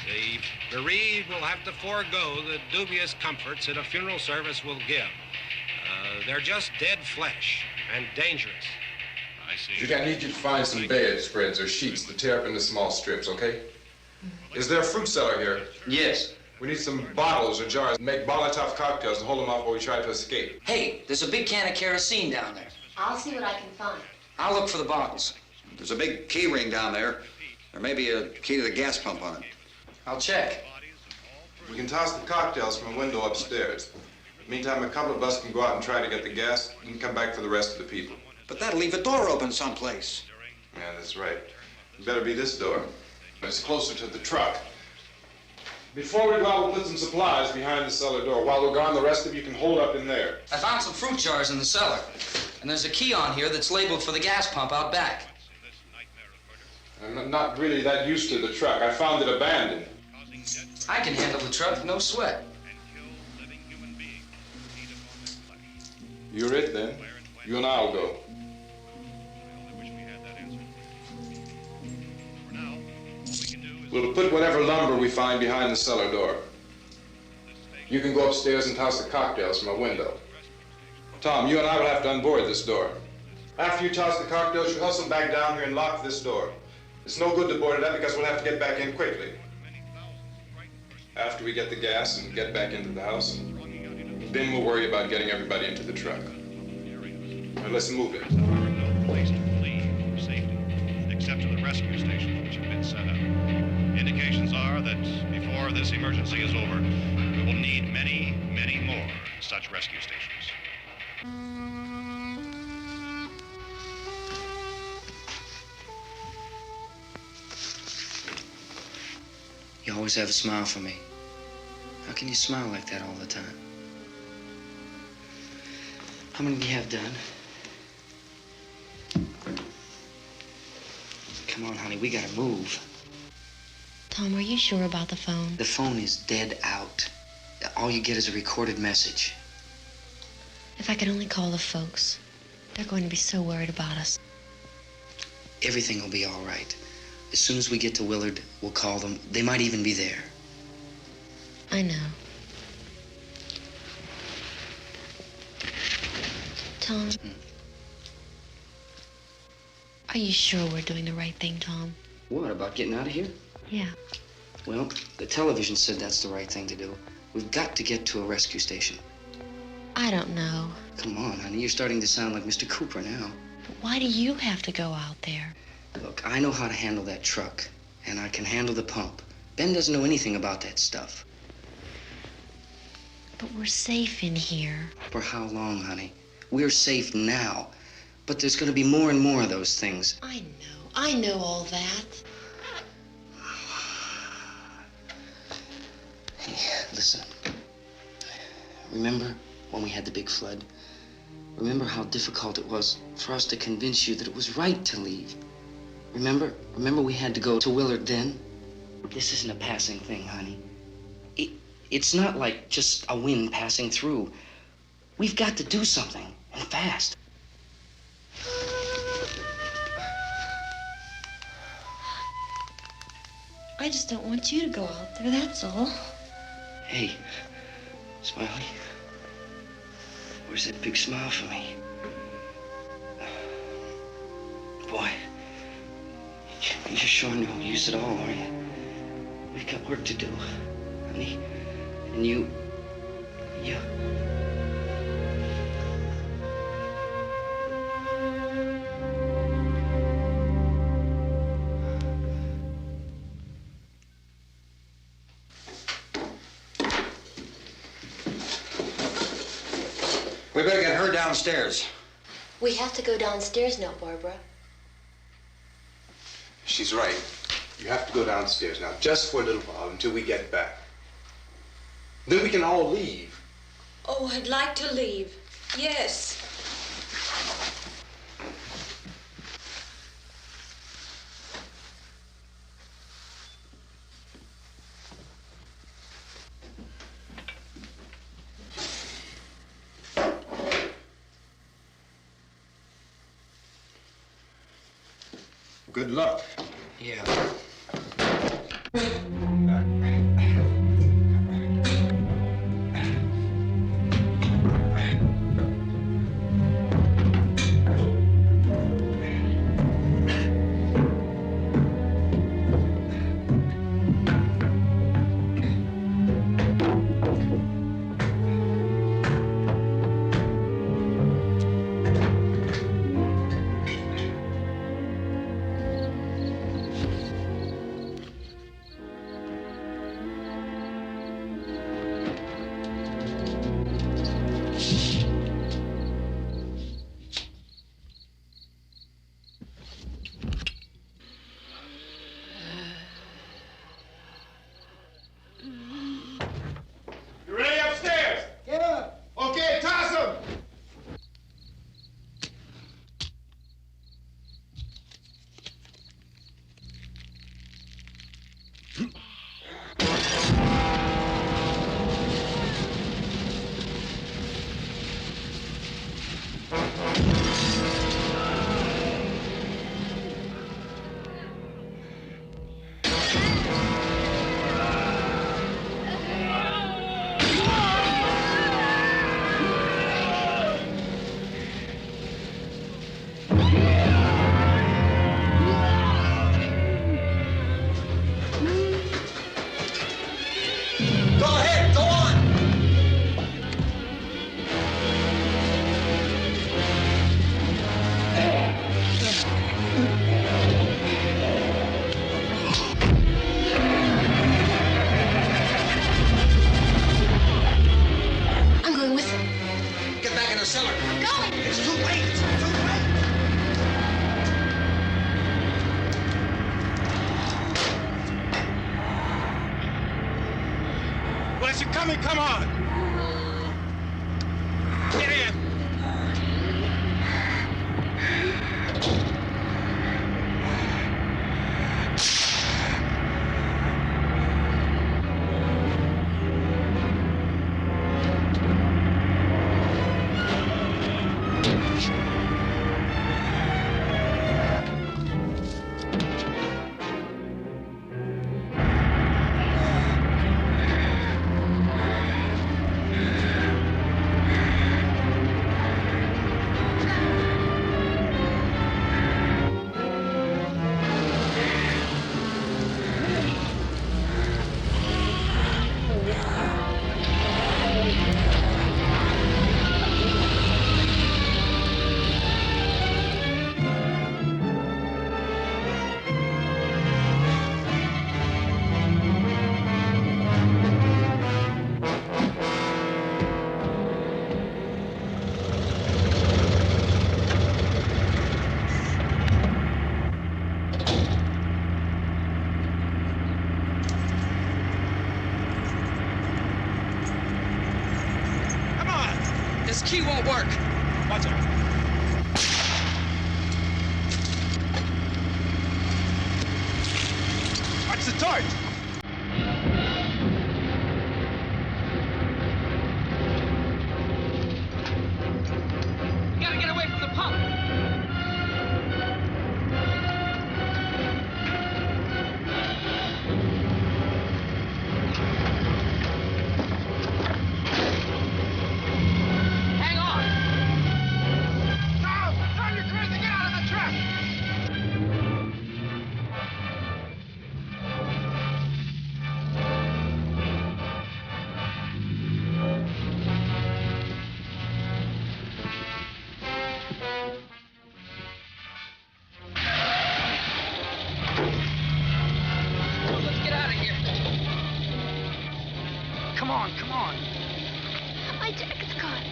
The bereaved will have to forego the dubious comforts that a funeral service will give. They're just dead flesh and dangerous. I see. Judy, I need you to find some bedspreads or sheets to tear up into small strips, okay? Is there a fruit cellar here? Yes. We need some bottles or jars to make Molotov cocktails and hold them off while we try to escape. Hey, there's a big can of kerosene down there. I'll see what I can find. I'll look for the bottles. There's a big key ring down there. There may be a key to the gas pump on it. I'll check. We can toss the cocktails from a window upstairs. Meantime, a couple of us can go out and try to get the gas and come back for the rest of the people. But that'll leave a door open someplace. Yeah, that's right. It better be this door. It's closer to the truck. Before we go out, we'll put some supplies behind the cellar door. While we're gone, the rest of you can hold up in there. I found some fruit jars in the cellar. And there's a key on here that's labeled for the gas pump out back. I'm not really that used to the truck. I found it abandoned. I can handle the truck, no sweat. You're it, then. You and I'll go. We'll put whatever lumber we find behind the cellar door. You can go upstairs and toss the cocktails from a window. Tom, you and I will have to unboard this door. After you toss the cocktails, you hustle back down here and lock this door. It's no good to board it up because we'll have to get back in quickly. After we get the gas and get back into the house, then we'll worry about getting everybody into the truck. Now let's move it. No place to flee for safety, except to the rescue stations which have been set up. Indications are that before this emergency is over, we will need many, many more such rescue stations. You always have a smile for me. How can you smile like that all the time? How many do you have done? Come on, honey, we gotta move. Tom, are you sure about the phone? The phone is dead out. All you get is a recorded message. If I could only call the folks. They're going to be so worried about us. Everything will be all right. As soon as we get to Willard, we'll call them. They might even be there. I know. Tom, are you sure we're doing the right thing, Tom? What, about getting out of here? Yeah. Well, the television said that's the right thing to do. We've got to get to a rescue station. I don't know. Come on, honey, you're starting to sound like Mr. Cooper now. But why do you have to go out there? Look, I know how to handle that truck, and I can handle the pump. Ben doesn't know anything about that stuff. But we're safe in here. For how long, honey? We're safe now, but there's going to be more and more of those things. I know all that. Hey, listen. Remember when we had the big flood? Remember how difficult it was for us to convince you that it was right to leave? Remember we had to go to Willard then? This isn't a passing thing, honey. It's not like just a wind passing through. We've got to do something, and fast. I just don't want you to go out there, that's all. Hey, Smiley, where's that big smile for me? Boy, you're sure no use at all, are you? We've got work to do, honey. And you... We better get her downstairs. We have to go downstairs now, Barbara. She's right. You have to go downstairs now, just for a little while, until we get back. Then we can all leave. Oh, I'd like to leave. Yes. Good luck. Yeah. Come on! Get in! key won't work. Watch out. Watch the torch. You gotta get away from the pump. Hang on. No! Turn your crazy! Get out of the truck! Let's get out of here. Come on, come on. My jacket's caught.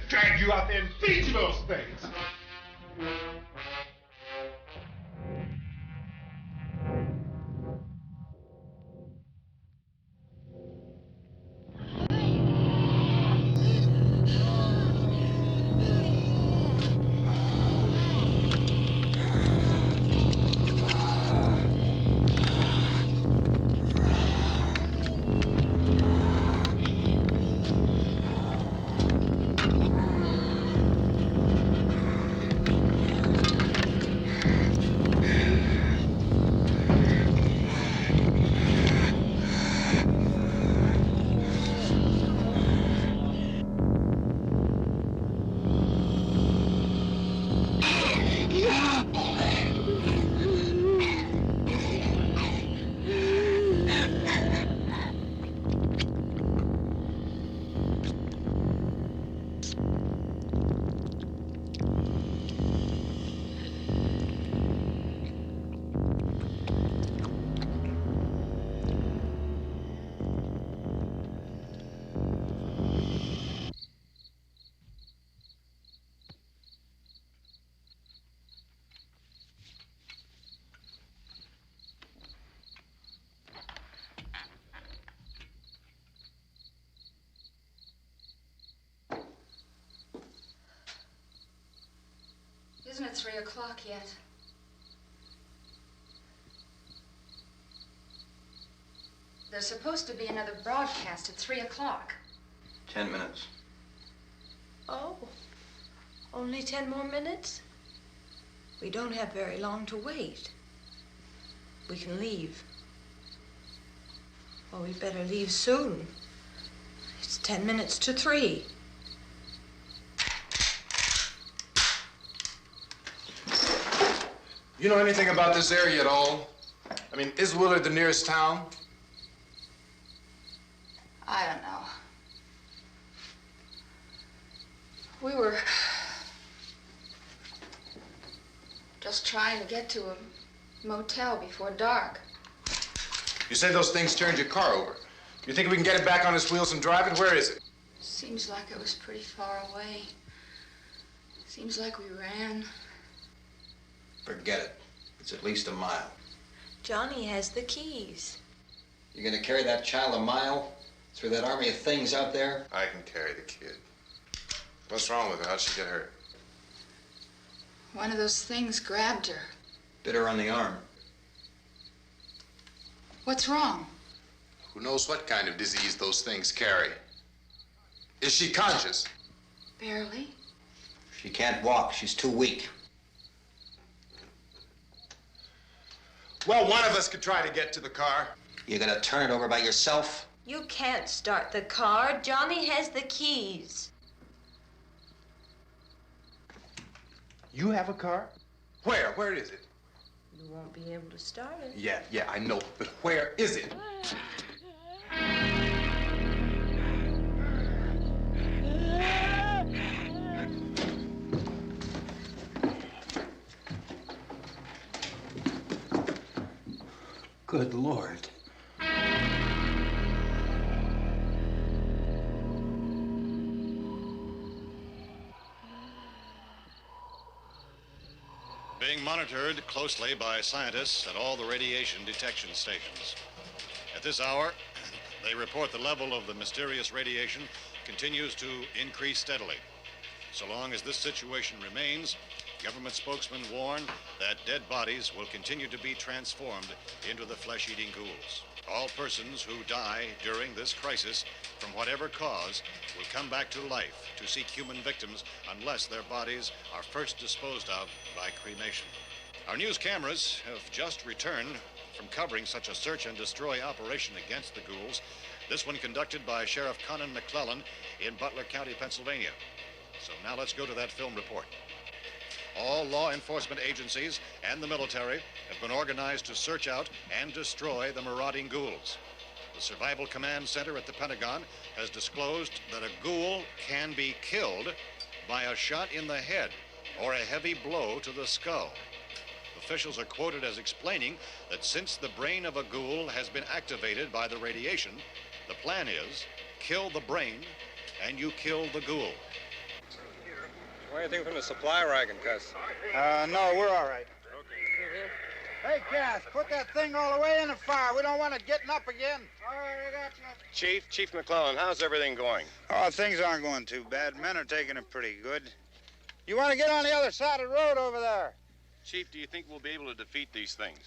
Drag you out there and feed you those things. Isn't it 3 o'clock yet? There's supposed to be another broadcast at 3 o'clock. 10 minutes. Oh, only 10 more minutes? We don't have very long to wait. We can leave. Well, we'd better leave soon. It's 10 minutes to 3. You know anything about this area at all? I mean, is Willard the nearest town? I don't know. We were just trying to get to a motel before dark. You say those things turned your car over. You think we can get it back on its wheels and drive it? Where is it? Seems like it was pretty far away. Seems like we ran. Forget it. It's at least a mile. Johnny has the keys. You gonna carry that child a mile through that army of things out there? I can carry the kid. What's wrong with her? How'd she get hurt? One of those things grabbed her. Bit her on the arm. What's wrong? Who knows what kind of disease those things carry? Is she conscious? Barely. She can't walk. She's too weak. Well, one of us could try to get to the car. You gonna turn it over by yourself? You can't start the car. Johnny has the keys. You have a car? Where? Where is it? You won't be able to start it. Yeah, I know. But where is it? Good Lord. Being monitored closely by scientists at all the radiation detection stations. At this hour, they report the level of the mysterious radiation continues to increase steadily. So long as this situation remains, government spokesmen warn that dead bodies will continue to be transformed into the flesh-eating ghouls. All persons who die during this crisis, from whatever cause, will come back to life to seek human victims unless their bodies are first disposed of by cremation. Our news cameras have just returned from covering such a search and destroy operation against the ghouls, this one conducted by Sheriff Conan McClellan in Butler County, Pennsylvania. So now let's go to that film report. All law enforcement agencies and the military have been organized to search out and destroy the marauding ghouls. The Survival Command Center at the Pentagon has disclosed that a ghoul can be killed by a shot in the head or a heavy blow to the skull. Officials are quoted as explaining that since the brain of a ghoul has been activated by the radiation, the plan is kill the brain and you kill the ghoul. Anything from the supply wagon, Cuss? No, we're all right. Hey, Cass, put that thing all the way in the fire. We don't want it getting up again. All right, I got you. Chief McClellan, how's everything going? Oh, things aren't going too bad. Men are taking it pretty good. You want to get on the other side of the road over there? Chief, do you think we'll be able to defeat these things?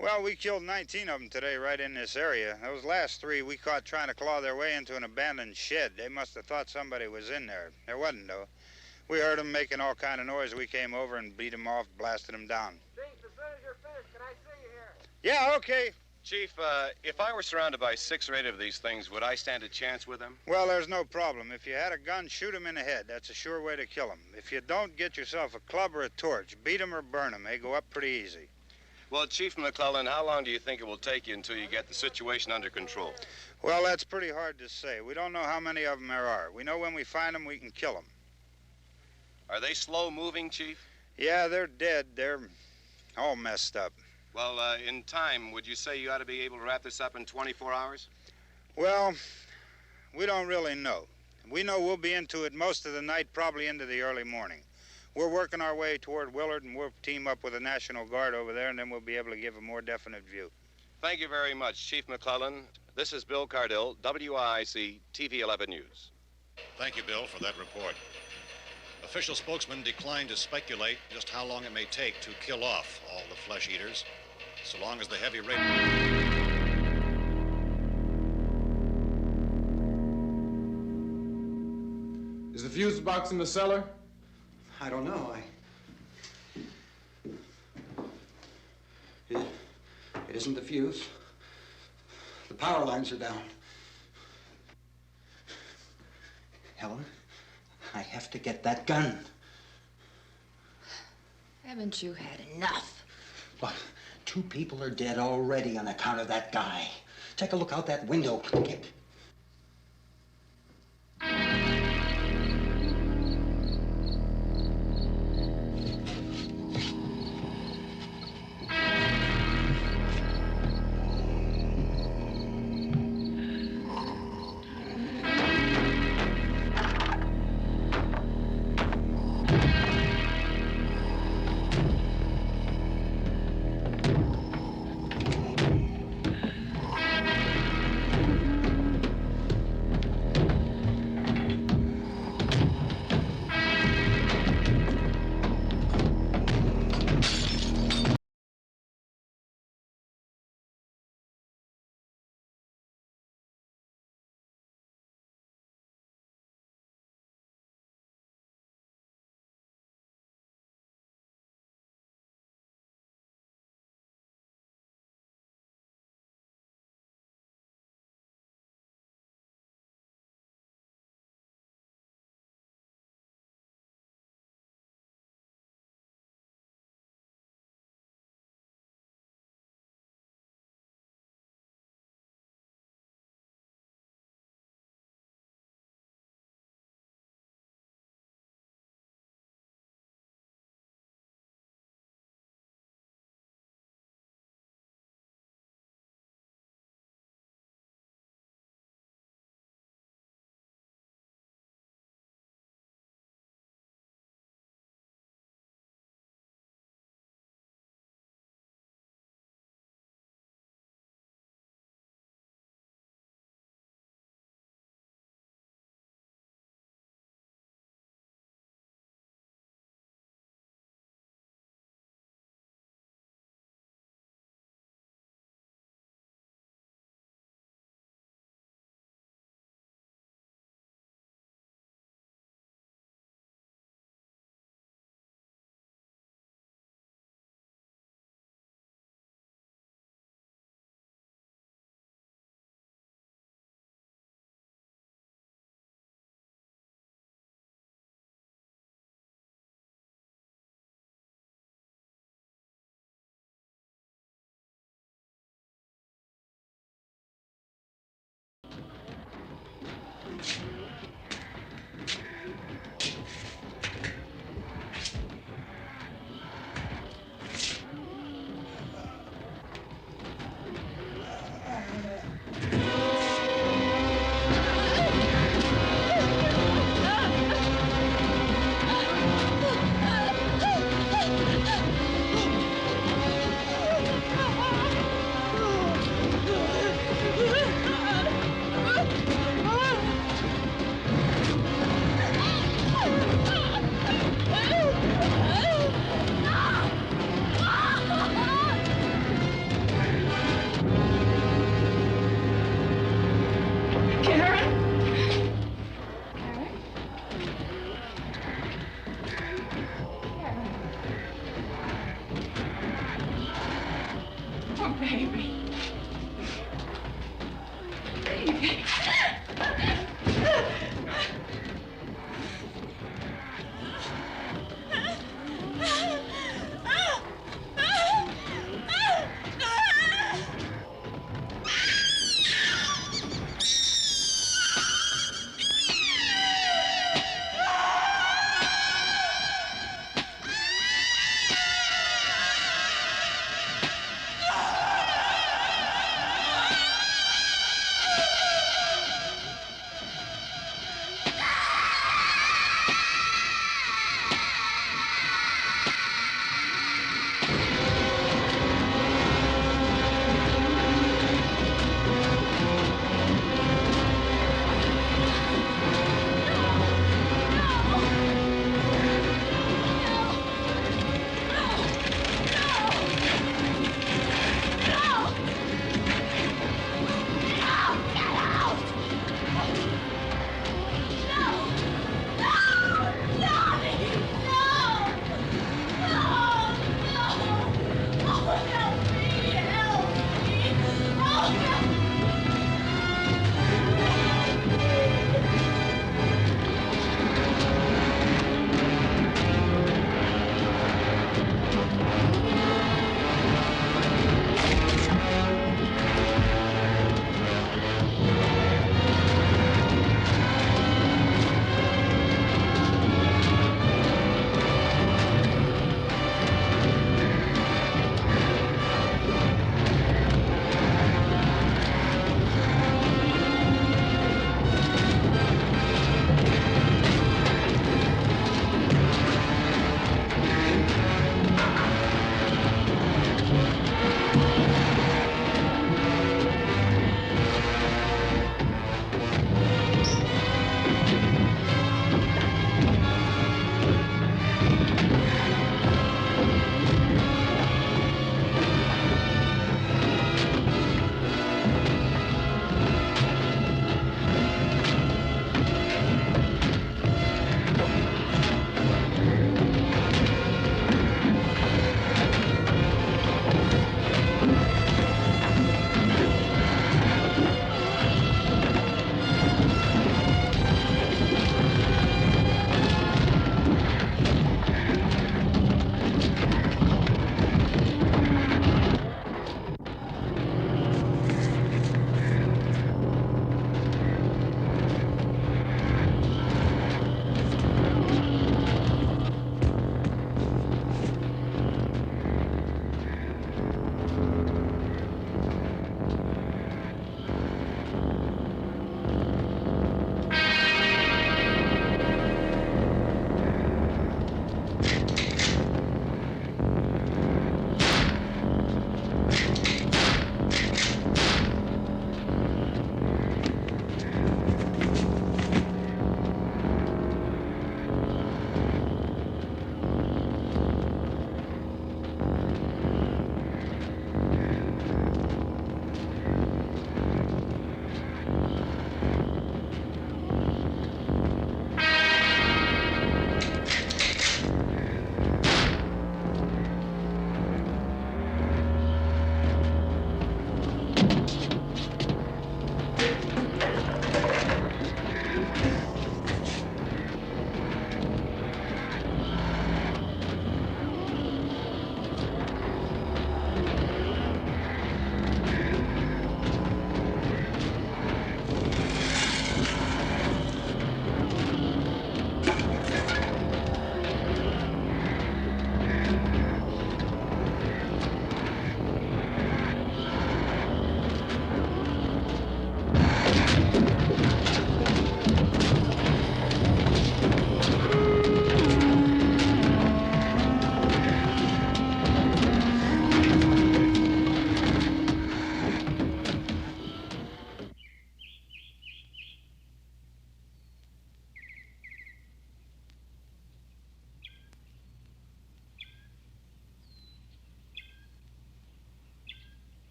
Well, we killed 19 of them today right in this area. Those last 3 we caught trying to claw their way into an abandoned shed. They must have thought somebody was in there. There wasn't, though. We heard them making all kind of noise. We came over and beat them off, blasted them down. Chief, as soon as you're finished, can I see you here? Yeah, okay. Chief, if I were surrounded by 6 or 8 of these things, would I stand a chance with them? Well, there's no problem. If you had a gun, shoot them in the head. That's a sure way to kill them. If you don't, get yourself a club or a torch. Beat them or burn them. They go up pretty easy. Well, Chief McClellan, how long do you think it will take you until you get the situation under control? Well, that's pretty hard to say. We don't know how many of them there are. We know when we find them, we can kill them. Are they slow-moving, Chief? Yeah, they're dead. They're all messed up. Well, in time, would you say you ought to be able to wrap this up in 24 hours? Well, we don't really know. We know we'll be into it most of the night, probably into the early morning. We're working our way toward Willard, and we'll team up with the National Guard over there, and then we'll be able to give a more definite view. Thank you very much, Chief McClellan. This is Bill Cardill, WIC TV 11 News. Thank you, Bill, for that report. Official spokesmen declined to speculate just how long it may take to kill off all the flesh eaters, so long as the heavy rate... Is the fuse box in the cellar? I don't know. It isn't the fuse. The power lines are down. Helen, I have to get that gun. Haven't you had enough? Look, 2 people are dead already on account of that guy. Take a look out that window.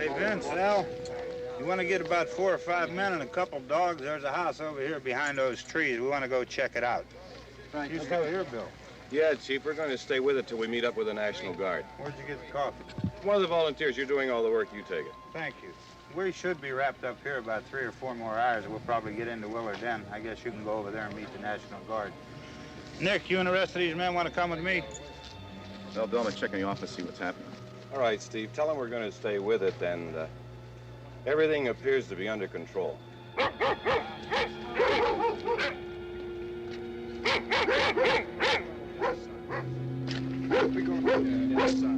Hey, Vince, Al, you want to get about 4 or 5 men and a couple dogs? There's a house over here behind those trees. We want to go check it out. Right. You stay here, Bill. Yeah, Chief, we're going to stay with it till we meet up with the National Guard. Where'd you get the coffee? One of the volunteers, you're doing all the work, you take it. Thank you. We should be wrapped up here about 3 or 4 more hours. We'll probably get into Willard then. I guess you can go over there and meet the National Guard. Nick, you and the rest of these men want to come with me? Well, Bill, I'm gonna check in the office, see what's happening. All right, Steve, tell them we're going to stay with it, and everything appears to be under control. We go inside.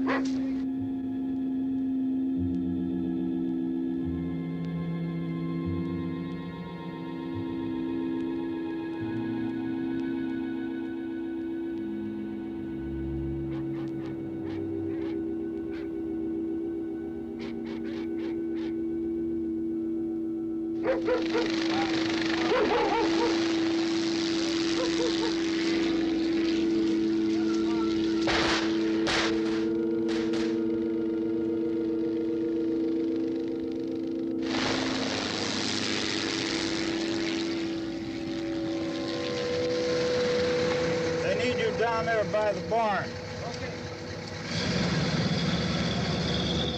They need you down there by the barn. Okay.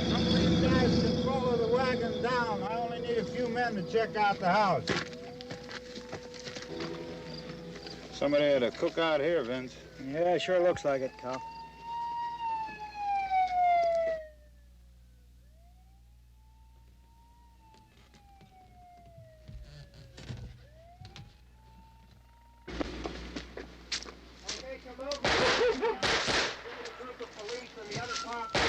Some of these guys can follow the wagon down. I only need a few men to check out the house. Somebody had a cookout here, Vince. Yeah, sure looks like it, Karl. Okay, come over. There's a group of police and the other cops.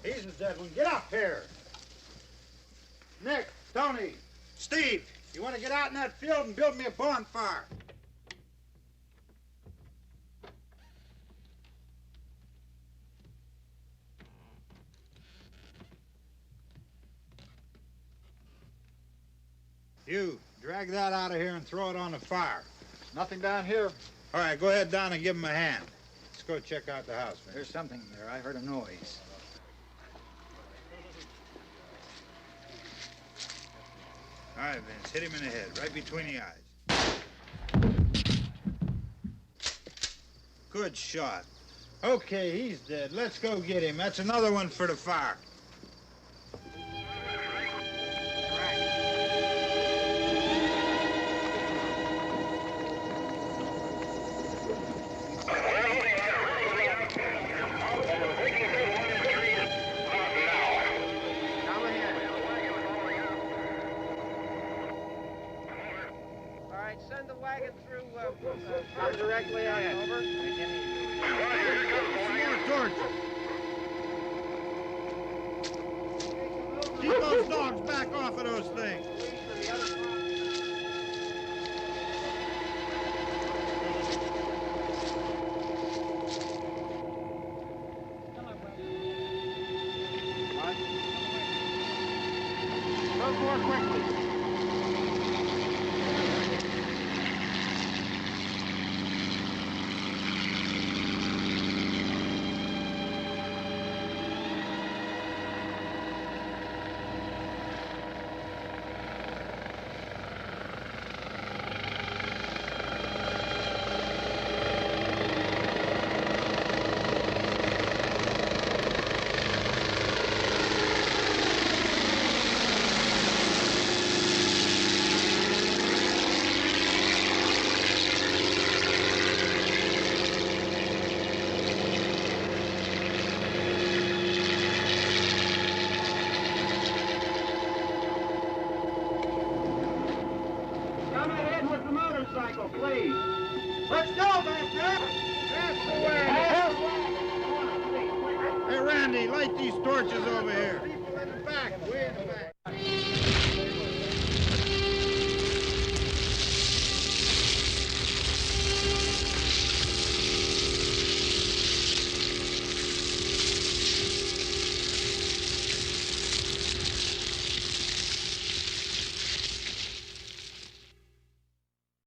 He's the dead one. Get up here. Nick, Tony, Steve, you want to get out in that field and build me a bonfire? You, drag that out of here and throw it on the fire. Nothing down here. All right, go ahead down and give him a hand. Let's go check out the house, man. There's something there. I heard a noise. All right, Vince, hit him in the head, right between the eyes. Good shot. Okay, he's dead. Let's go get him. That's another one for the fire. Send the wagon through, directly ahead. Over. Some more torches. Keep those dogs back off of those things. Go more quickly. Please. Let's go, Master. That's the way. Hey, Randy, light these torches over here. People in the back, way in the back.